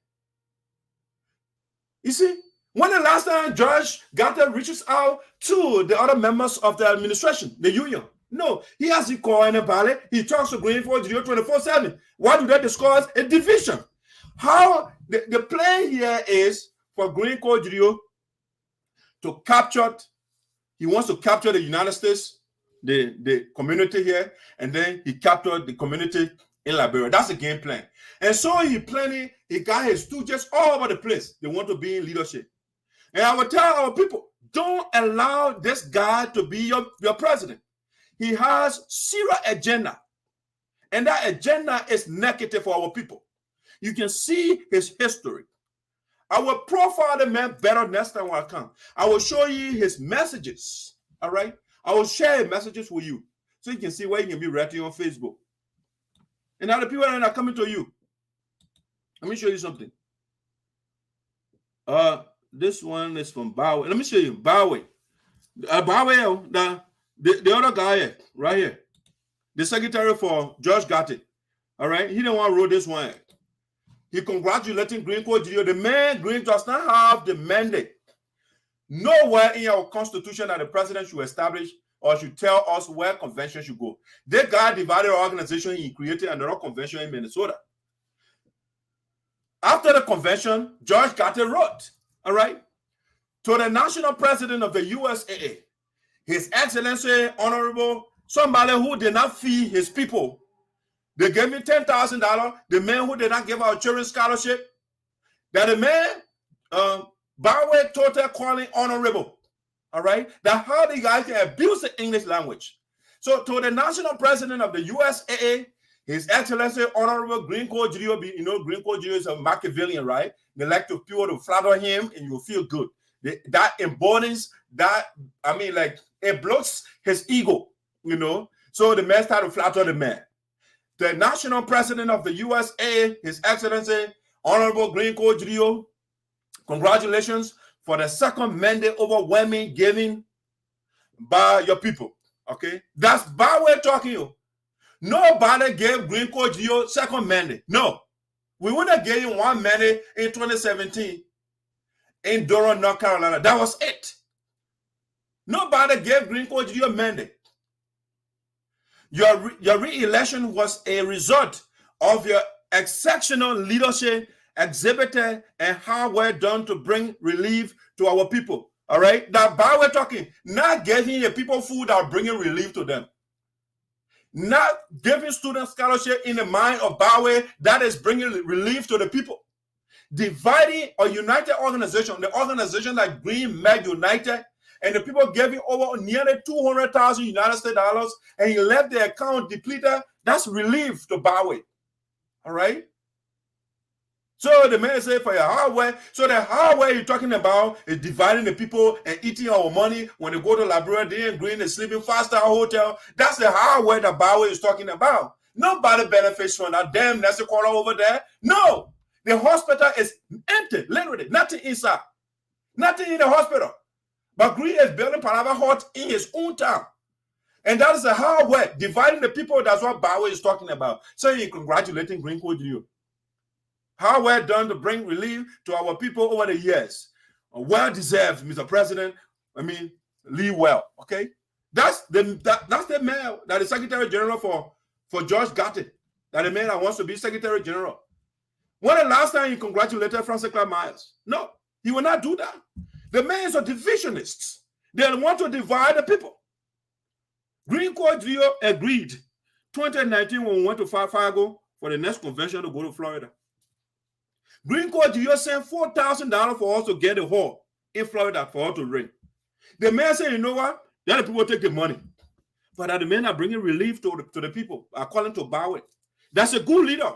You see? When the last time George GARTEH reaches out to the other members of the administration, the union? No, he hasn't called anybody. He talks to Green for 24/7. Why do they discuss a division? How the plan here is for Green Code to capture, he wants to capture the United States, the community here, and then he captured the community in Liberia. That's the game plan. And so he got his stooges all over the place. They want to be in leadership. And I will tell our people, don't allow this guy to be your president. He has zero agenda. And that agenda is negative for our people. You can see his history. I will profile the man better next time when I come. I will show you his messages. All right? I will share messages with you so you can see where you can be read on Facebook. And now the people that are coming to you. Let me show you something. This one is from Bowie. Let me show you Bowie. Bowie, the other guy right here, the secretary for George GARTEH. All right, he the one wrote this one. He congratulating Green Code. The man Green does not have the mandate. Nowhere in our constitution that the president should establish or should tell us where convention should go. This guy divided our organization. He created another convention in Minnesota. After the convention, George GARTEH wrote, all right, to the national president of the USAA, His Excellency, Honorable, somebody who did not feed his people. They gave me $10,000. The man who did not give our children scholarship, that the man, Bowie total calling honorable. All right, that how the guys can abuse the English language. So to the national president of the USAA, His Excellency Honorable Green Code GELEO, you know, Green Code GELEO is a Machiavellian, right? They like to people to flatter him and you feel good. That embodies that, I mean, like, it blows his ego, you know. So the man started to flatter the man. The national president of the USA, His Excellency Honorable Green Code GELEO, congratulations for the second mandate overwhelming giving by your people. Okay, that's Bowie talking you. Nobody gave Green Code GELEO second mandate. No, we would have gave him one mandate in 2017 in Durham, North Carolina. That was it. Nobody gave Green Code GELEO mandate. Your re-election was a result of your exceptional leadership exhibited and hard work done to bring relief to our people. All right, that Bowie talking, not giving the people food that are bringing relief to them. Not giving student scholarship in the mind of Bowie that is bringing relief to the people. Dividing a united organization, the organization that Green made united, and the people giving over nearly $200,000 United States dollars, and he left the account depleted. That's relief to Bowie. All right. So the man said for your hardware. So the hardware you're talking about is dividing the people and eating our money when they go to Liberia. They and Green is sleeping 5-star hotel. That's the hardware that Bowie is talking about. Nobody benefits from that damn nursing corner over there. No, the hospital is empty, literally nothing inside, nothing in the hospital. But Green is building Palava Hut in his own town. And that is the hardware, dividing the people. That's what Bowie is talking about. So you're congratulating Green Code GELEO. How well done to bring relief to our people over the years. Well deserved, Mr. President. I mean, leave well. Okay, that's the man that is Secretary General for George GARTEH. That the man that wants to be Secretary General. When the last time he congratulated Francis Myers? No, he will not do that. The man is a divisionist. They want to divide the people. Green Code GELEO agreed 2019 when we went to Fargo for the next convention to go to Florida. Green Code GELEO sent $4,000 for us to get a hall in Florida for us to rent. The man said, you know what? The other people take the money. But the men are bringing relief to the people, are calling to bow it. That's a good leader.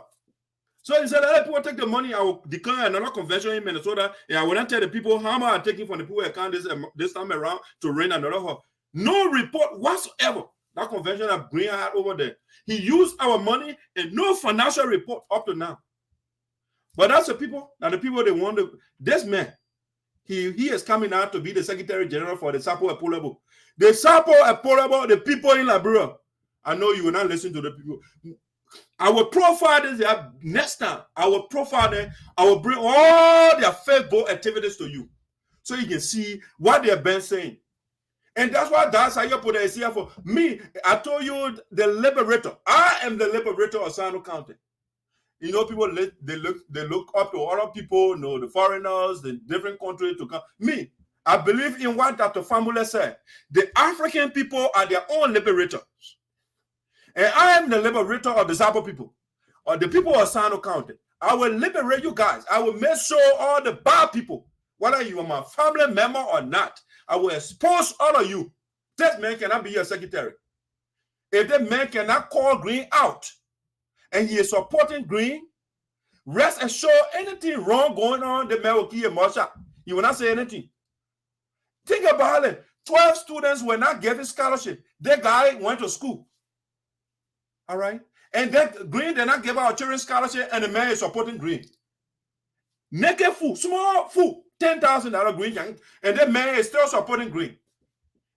So he said, let people take the money. I will declare another convention in Minnesota. And I will not tell the people how much I'm taking from the people account this time around to rent another hall. No report whatsoever. That convention that Green had over there. He used our money and no financial report up to now. But that's the people they want to. This man, he is coming out to be the Secretary General for the SARPO APPOLIABO. The SARPO APPOLIABO, the people in Liberia. I know you will not listen to the people. I will profile this next time. I will profile them. I will bring all their Facebook activities to you so you can see what they have been saying. And that's why that's how you put it here for me. I told you the liberator. I am the liberator of SINOE County. You know, people they look up to other people, you know, the foreigners, the different countries to come. Me, I believe in what Dr. Famule said. The African people are their own liberators. And I am the liberator of the SARPO people, or the people of SINOE County. I will liberate you guys. I will make sure all the bad people, whether you are my family member or not, I will expose all of you. This man cannot be your secretary. If that man cannot call Green out, and he is supporting Green, rest assured anything wrong going on, the man will give you a marshal. He will not say anything. Think about it. 12 students were not given scholarship. That guy went to school. All right? And that Green did not give our children scholarship, and the man is supporting Green. Naked fool, small fool, $10,000 Green, and that man is still supporting Green.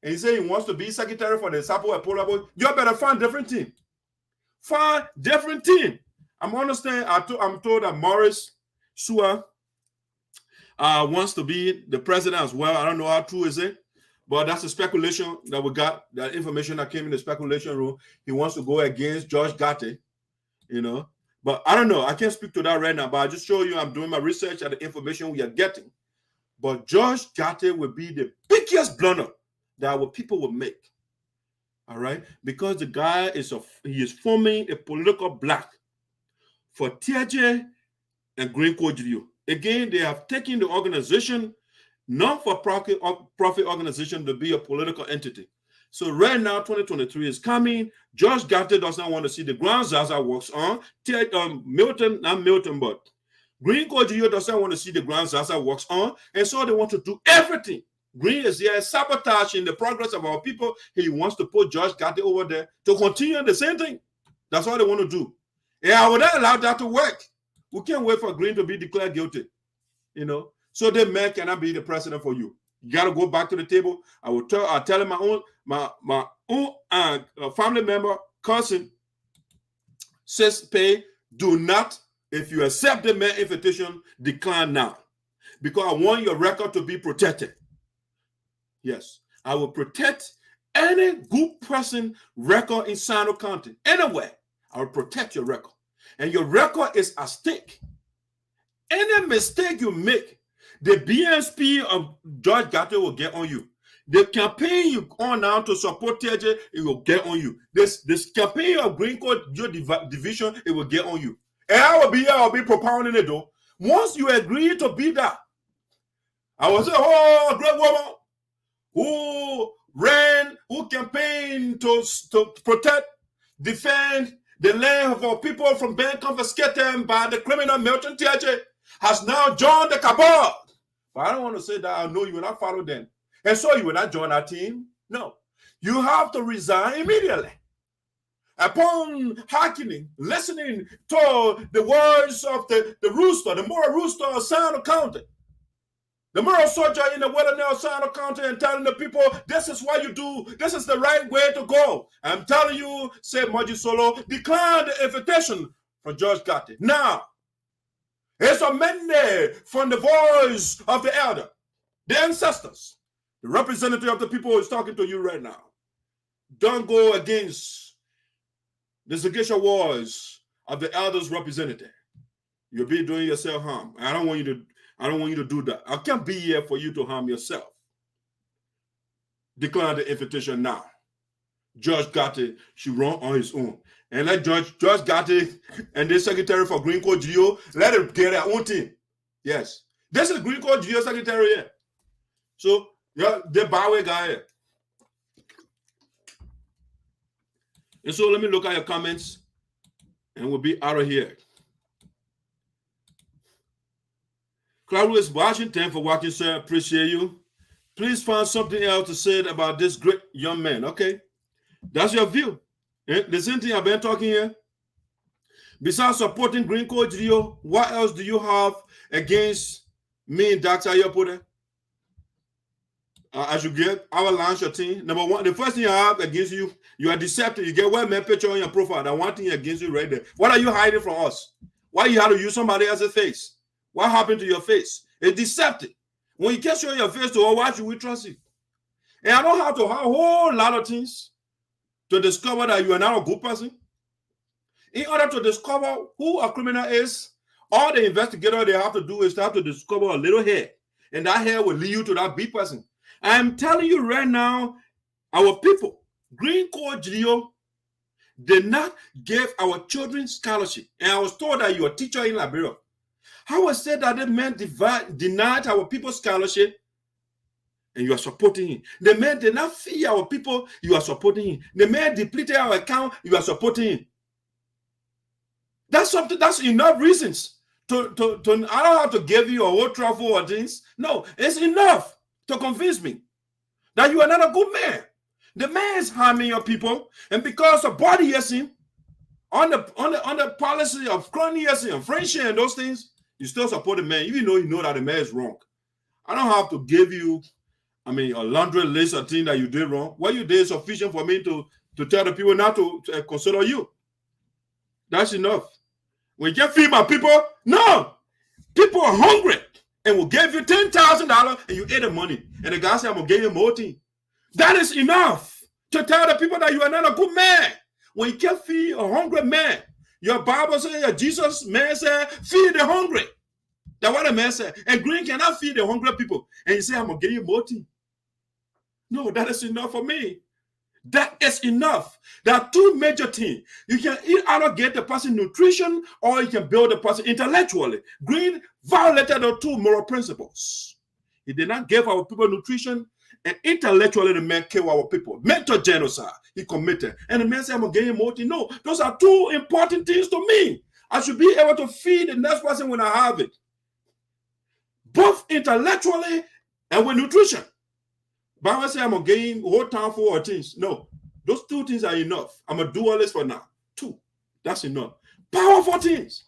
And he said he wants to be secretary for the SARPO APPOLIABO. You better find different team. Find different team. I'm told that Morris Sua wants to be the president as well. I don't know how true is it, but that's the speculation that we got. That information that came in the speculation room. He wants to go against George GARTEH, you know. But I don't know. I can't speak to that right now. But I just show you I'm doing my research at the information we are getting. But George GARTEH will be the biggest blunder that our people will make. All right, because the guy is forming a political bloc for TJ and Green GELEO. Again, they have taken the organization, non-for-profit organization, to be a political entity. So right now, 2023 is coming. George GARTEH does not want to see the ground Zaza works on. Green GELEO doesn't want to see the ground Zaza works on, and so they want to do everything. Green is here sabotaging the progress of our people. He wants to put George GARTEH over there to continue the same thing. That's what they want to do. And I would not allow that to work. We can't wait for Green to be declared guilty. You know, so the man cannot be the president for you. You got to go back to the table. I'll tell him my own family member, cousin, says, pay, do not, if you accept the man invitation, decline now. Because I want your record to be protected. Yes, I will protect any good person record in SINOE County. Anyway, I will protect your record. And your record is at stake. Any mistake you make, the BSP of George GARTEH will get on you. The campaign you on now to support TJ, it will get on you. This campaign of Green GELEO division, it will get on you. And I will be here, I'll be propounding it though. Once you agree to be that, I will say, oh, great woman, who campaigned to protect, defend the land of our people from being confiscated by the criminal Milton TJ, has now joined the cabal. But I don't want to say that. I know you will not follow them. And so you will not join our team. No. You have to resign immediately. Upon hearkening, listening to the words of the rooster, the moral rooster of SINOE County, the moral soldier in the wilderness of SINOE County, and telling the people, this is what you do, this is the right way to go. I'm telling you, say Moji Solo, decline the invitation from George GARTEH. Now, it's a mandate from the voice of the elder, the ancestors, the representative of the people who is talking to you right now. Don't go against the Zagisha wars of the elders' representative. You'll be doing yourself harm. I don't want you to do that. I can't be here for you to harm yourself. Decline the invitation now. George GARTEH should run on his own. And let George GARTEH and the secretary for Green GELEO, let them get their own team. Yes. This is Green GELEO secretary here. So Yeah, the Bowie guy. And so let me look at your comments and we'll be out of here. Clarice Washington for watching, sir. Appreciate you. Please find something else to say about this great young man. Okay. That's your view. The same thing I've been talking here. Besides supporting Green Code GELEO, what else do you have against me and Dr. Ayapode? As you get our launch your team, number one, the first thing I have against you, you are deceptive. You get white man picture on your profile. That one thing against you right there. What are you hiding from us? Why you have to use somebody else's face? What happened to your face? It's deceptive. When you can't show your face to all, why should we trust you? And I don't have to have a whole lot of things to discover that you are not a good person. In order to discover who a criminal is, all the investigator they have to do is they have to discover a little hair. And that hair will lead you to that big person. I'm telling you right now, our people, Green Code GELEO, did not give our children scholarship. And I was told that you're a teacher in Liberia. How was said that the man denied our people scholarship and you are supporting him? The man did not feed our people, you are supporting him. The man depleted our account, you are supporting him. That's something, that's enough reasons to I don't have to give you a whole truffle or things. No, it's enough to convince me that you are not a good man. The man is harming your people, and because of bodyism, on the policy of cronyism and friendship and those things, you still support the man, even though you know that the man is wrong. I don't have to give you, a laundry list of things that you did wrong. What you did is sufficient for me to tell the people not to consider you. That's enough. When you can't feed my people, no. People are hungry and will give you $10,000 and you ate the money. And the guy said, I'm going to give you more thing. That is enough to tell the people that you are not a good man. When you can't feed a hungry man, your Bible says, your Jesus man said, feed the hungry. That's what the man said. And Green cannot feed the hungry people. And you say, I'm going to give you more thing. No, that is enough for me. That is enough. There are two major things. You can either get the person nutrition or you can build the person intellectually. Green violated the two moral principles. He did not give our people nutrition, and intellectually the man killed our people. Mental genocide he committed. And the man said, I'm going to give him more thing. No, those are two important things to me. I should be able to feed the next person when I have it. Both intellectually and with nutrition. Bible says I'm going to gain whole time for things. No, those two things are enough. I'm going to do all this for now. Two, that's enough. Powerful things.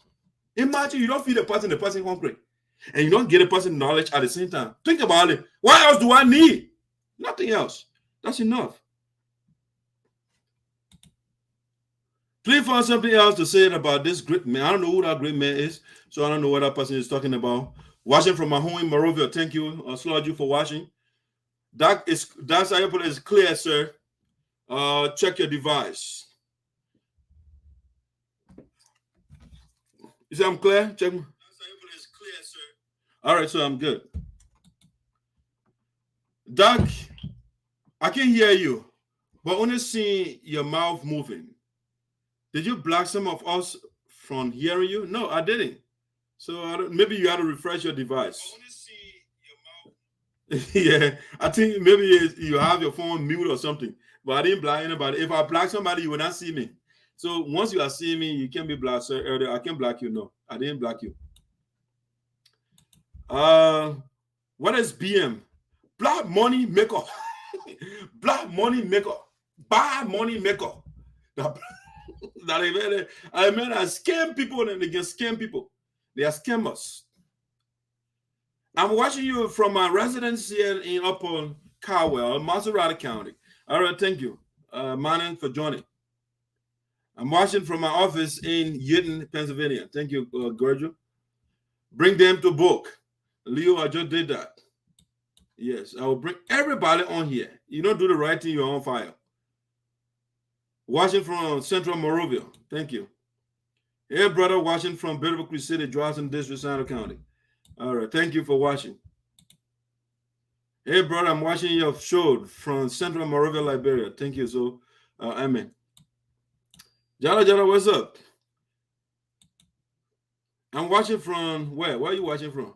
Imagine you don't feed the person hungry. And you don't get a person knowledge at the same time. Think about it. What else do I need? Nothing else. That's enough. Please find something else to say about this great man. I don't know who that great man is, so I don't know what that person is talking about. Watching from my home in Morovia. Thank you. I applaud you for watching. That's how you put it. Is clear, sir. Check your device. You say I'm clear? Check. That's how you put it. Is clear, sir. All right, so I'm good. Doc, I can hear you, but only see your mouth moving. Did you block some of us from hearing you? No, I didn't. So maybe you got to refresh your device. I only see your mouth. Yeah, I think maybe you have your phone mute or something. But I didn't block anybody. If I block somebody, you will not see me. So once you are seeing me, you can be blocked, sir. Earlier, I can block you. No, I didn't block you. What is BM? Black money maker. Black money maker. Bad money maker. I mean, I scam people and they can scam people. They are scammers. I'm watching you from my residence here in Upper Caldwell, Maserati County. All right, thank you, Manon, for joining. I'm watching from my office in Yeadon, Pennsylvania. Thank you, Gertrude. Bring them to book. Leo, I just did that. Yes, I will bring everybody on here. You don't do the right thing, you're on fire. Watching from Central Morovia. Thank you. Hey, brother, watching from Beautiful Creek City, Johnson District, Santa County. All right, thank you for watching. Hey, brother, I'm watching your show from Central Morovia, Liberia. Thank you. So, amen. Jala, what's up? I'm watching from where? Where are you watching from?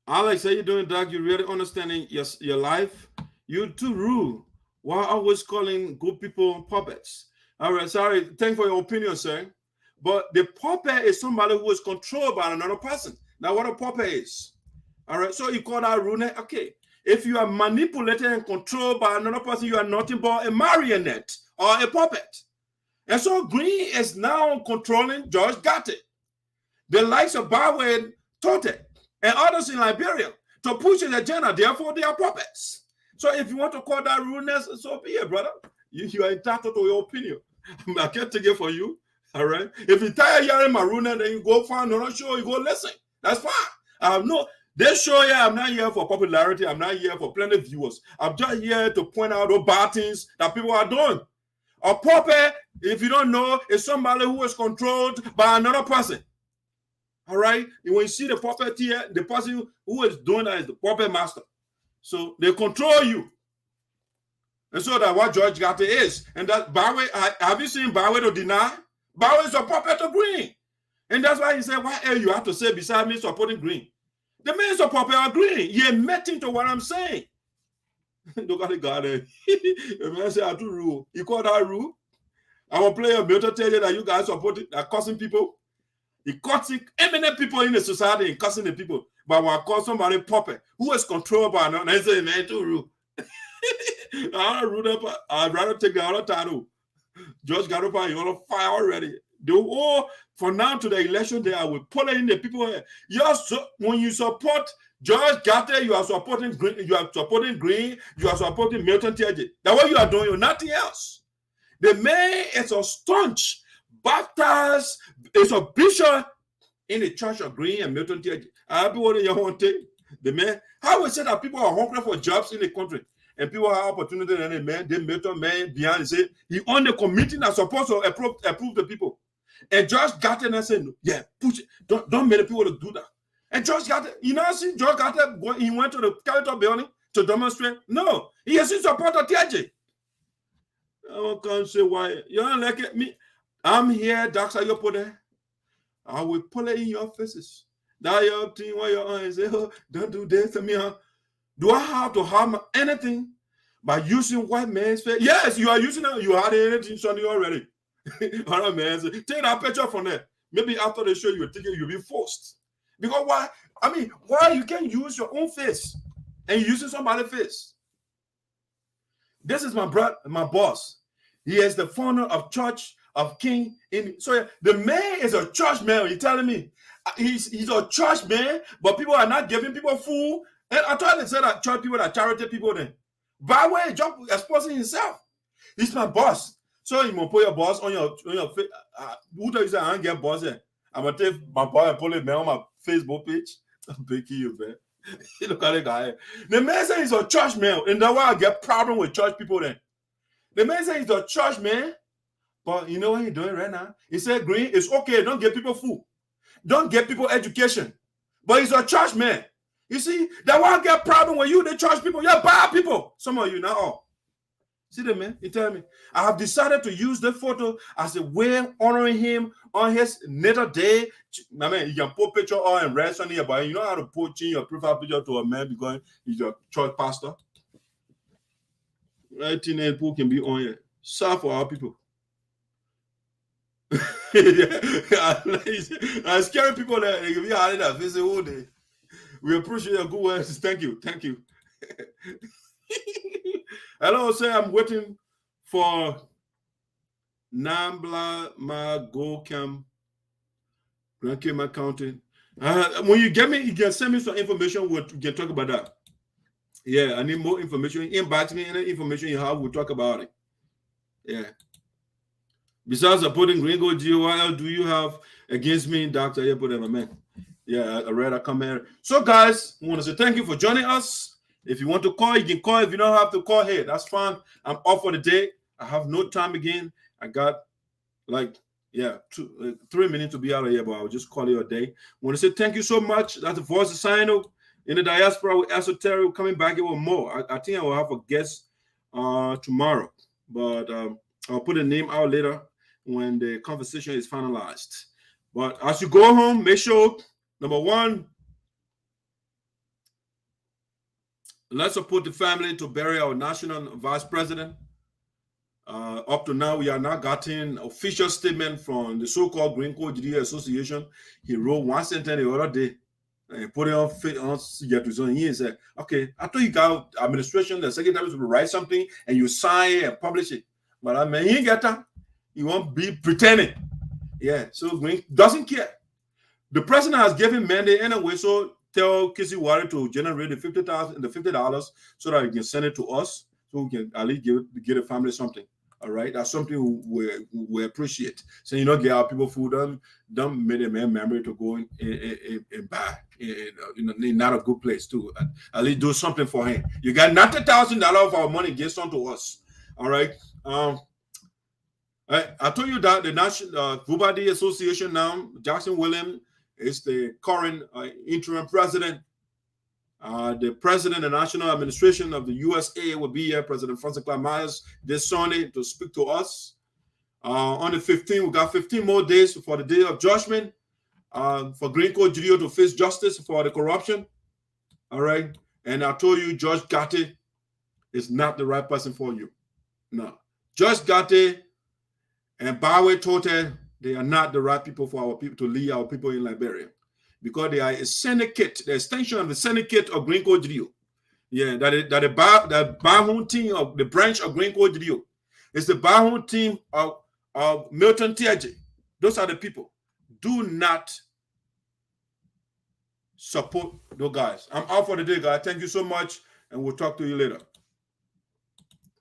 Alex, how you doing, Doug? You really understanding your life? You too rude. Why always calling good people puppets? All right, sorry. Thanks for your opinion, sir. But the puppet is somebody who is controlled by another person. Now, what a puppet is. All right, so you call that rudeness. Okay. If you are manipulated and controlled by another person, you are nothing but a marionette or a puppet. And so Green is now controlling George GARTEH, the likes of Barway, Tote, and others in Liberia to push his agenda. Therefore, they are puppets. So if you want to call that rudeness, so be it, brother. You are entitled to your opinion. I can't take it for you. All right. If you're tired of hearing my rudeness, then you go find another show, you go listen. That's fine. I have no. This show here, I'm not here for popularity. I'm not here for plenty of viewers. I'm just here to point out those bad things that people are doing. A puppet, if you don't know, is somebody who is controlled by another person. All right? And when you see the puppet here, the person who is doing that is the puppet master. So they control you. And so that's what George GARTEH is. And that Barway, have you seen Barway to deny? Barway is a puppet to Green. And that's why he said, what else you have to say beside me supporting Green? The man is a puppet of Green. He admitting to what I'm saying. Look at the guy there. The man said, I do rule. You call that rule? I will play a metal tell you that you guys supporting, are cussing people. He cussing eminent people in the society and cussing the people. But when I call somebody puppet who is controlled by another, they say, man, do rule. I'd rather take the other title. George GARTEH, you're on fire already. For now to the election day, I will pull in the people here. When you support George GARTEH, you are supporting Green, you are supporting Milton TJ. That's what you are doing, you're nothing else. The man is a staunch Baptist, is a bishop in the church of Green and Milton TJ. The man, how we say that people are hungry for jobs in the country and people have opportunity and the man, they Milton man behind and say he on the committee that's supposed to approve the people. And George GARTEH said, no, yeah, push it. Don't make the people to do that. And George GARTEH, you know, see George GARTEH, he went to the Capitol building to demonstrate. No, he has to support the TJ. I can't say why. You don't like it? Me, I'm here, Dr. Yopode. I will pull it in your faces. That your thing where you're on and say, oh, don't do this to me. Huh? Do I have to harm anything by using white man's face? Yes, you are using it. You had anything Sunday already. All right, man. So take that picture from there. Maybe after the show, you will think you'll be forced. Because why? I mean, why you can't use your own face and you're using somebody's face? This is my brother, my boss. He is the founder of Church of King. So the man is a church man. You're telling me he's a church man, but people are not giving people food. And I tried to say that church people are charity people then. By the way, John exposing himself. He's my boss. So you put your boss on your face. Who tell you say I don't get boss there? I'm gonna take my boy and put it on my Facebook page. I'm begging you, man. Look at the guy. The man says he's a church man, and that's why I get problem with church people then. The man says he's a church man, but you know what he's doing right now? He said, Green, it's okay, don't give people food. Don't give people education. But he's a church man. You see, that's why I get problem with you, the church people. You're bad people. Some of you, not all. See the man? He tell me, I have decided to use the photo as a way of honoring him on his natal day. I mean, you can put picture on and rest on here, but you know how to put in your profile picture to a man because he's your church pastor. Right, teenage people can be on here. Serve for our people. I'm scaring people that they can be hiding that face all day. We appreciate your good words. Thank you. Thank you. Hello, sir. I'm waiting for Nambla Magokam, Grand Cayman Accounting. When you get me, you can send me some information. We can talk about that. Yeah, I need more information. Inbox me any information you have. We'll talk about it. Yeah. Besides supporting Gringo G, what else do you have against me, Dr. Yepodema, man? Yeah, I read a comment. So, guys, I want to say thank you for joining us. If you want to call, you can call. If you don't have to call, hey, that's fine. I'm off for the day. I have no time again. I got like, 3 minutes to be out of here, but I'll just call you a day. I want to say thank you so much. That's the voice of SINOE in the diaspora with ESOTERIC coming back here with more. I think I will have a guest tomorrow, but I'll put a name out later when the conversation is finalized. But as you go home, make sure, number one, Let's support the family to bury our national vice president. Up to now, we are not getting official statement from the so-called Green Coat GDA Association. He wrote one sentence the other day and put it on yet he said, okay, I thought you got administration, the secretary will write something and you sign it and publish it. But I mean, he ain't got that. He won't be pretending. Yeah, so Green doesn't care. The president has given mandate anyway, so tell Kissy Wari to generate the $50 so that he can send it to us, so we can at least give the family something. All right, that's something we appreciate. So you know, get our people food. Don't make them memory to go and buy. Not a good place too. At least do something for him. You got $90,000 of our money gets on to us. All right. I told you that the National VOD Association now, Jackson Williams is the current interim president. The president of the national administration of the USAA will be here, President Francis Myers, this Sunday to speak to us. On the 15th, we got 15 more days for the day of judgment for Green Coat GELEO to face justice for the corruption. All right. And I told you, Judge GARTEH is not the right person for you. No. Judge GARTEH and Bawe Tote, they are not the right people for our people to lead our people in Liberia. Because they are a syndicate, the extension of the syndicate of Green Coat GELEO. Yeah, the Bahun team of the branch of Green Coat GELEO. It's the Bahun team of Milton Tiaje. Those are the people. Do not support those guys. I'm out for the day, guys. Thank you so much, and we'll talk to you later.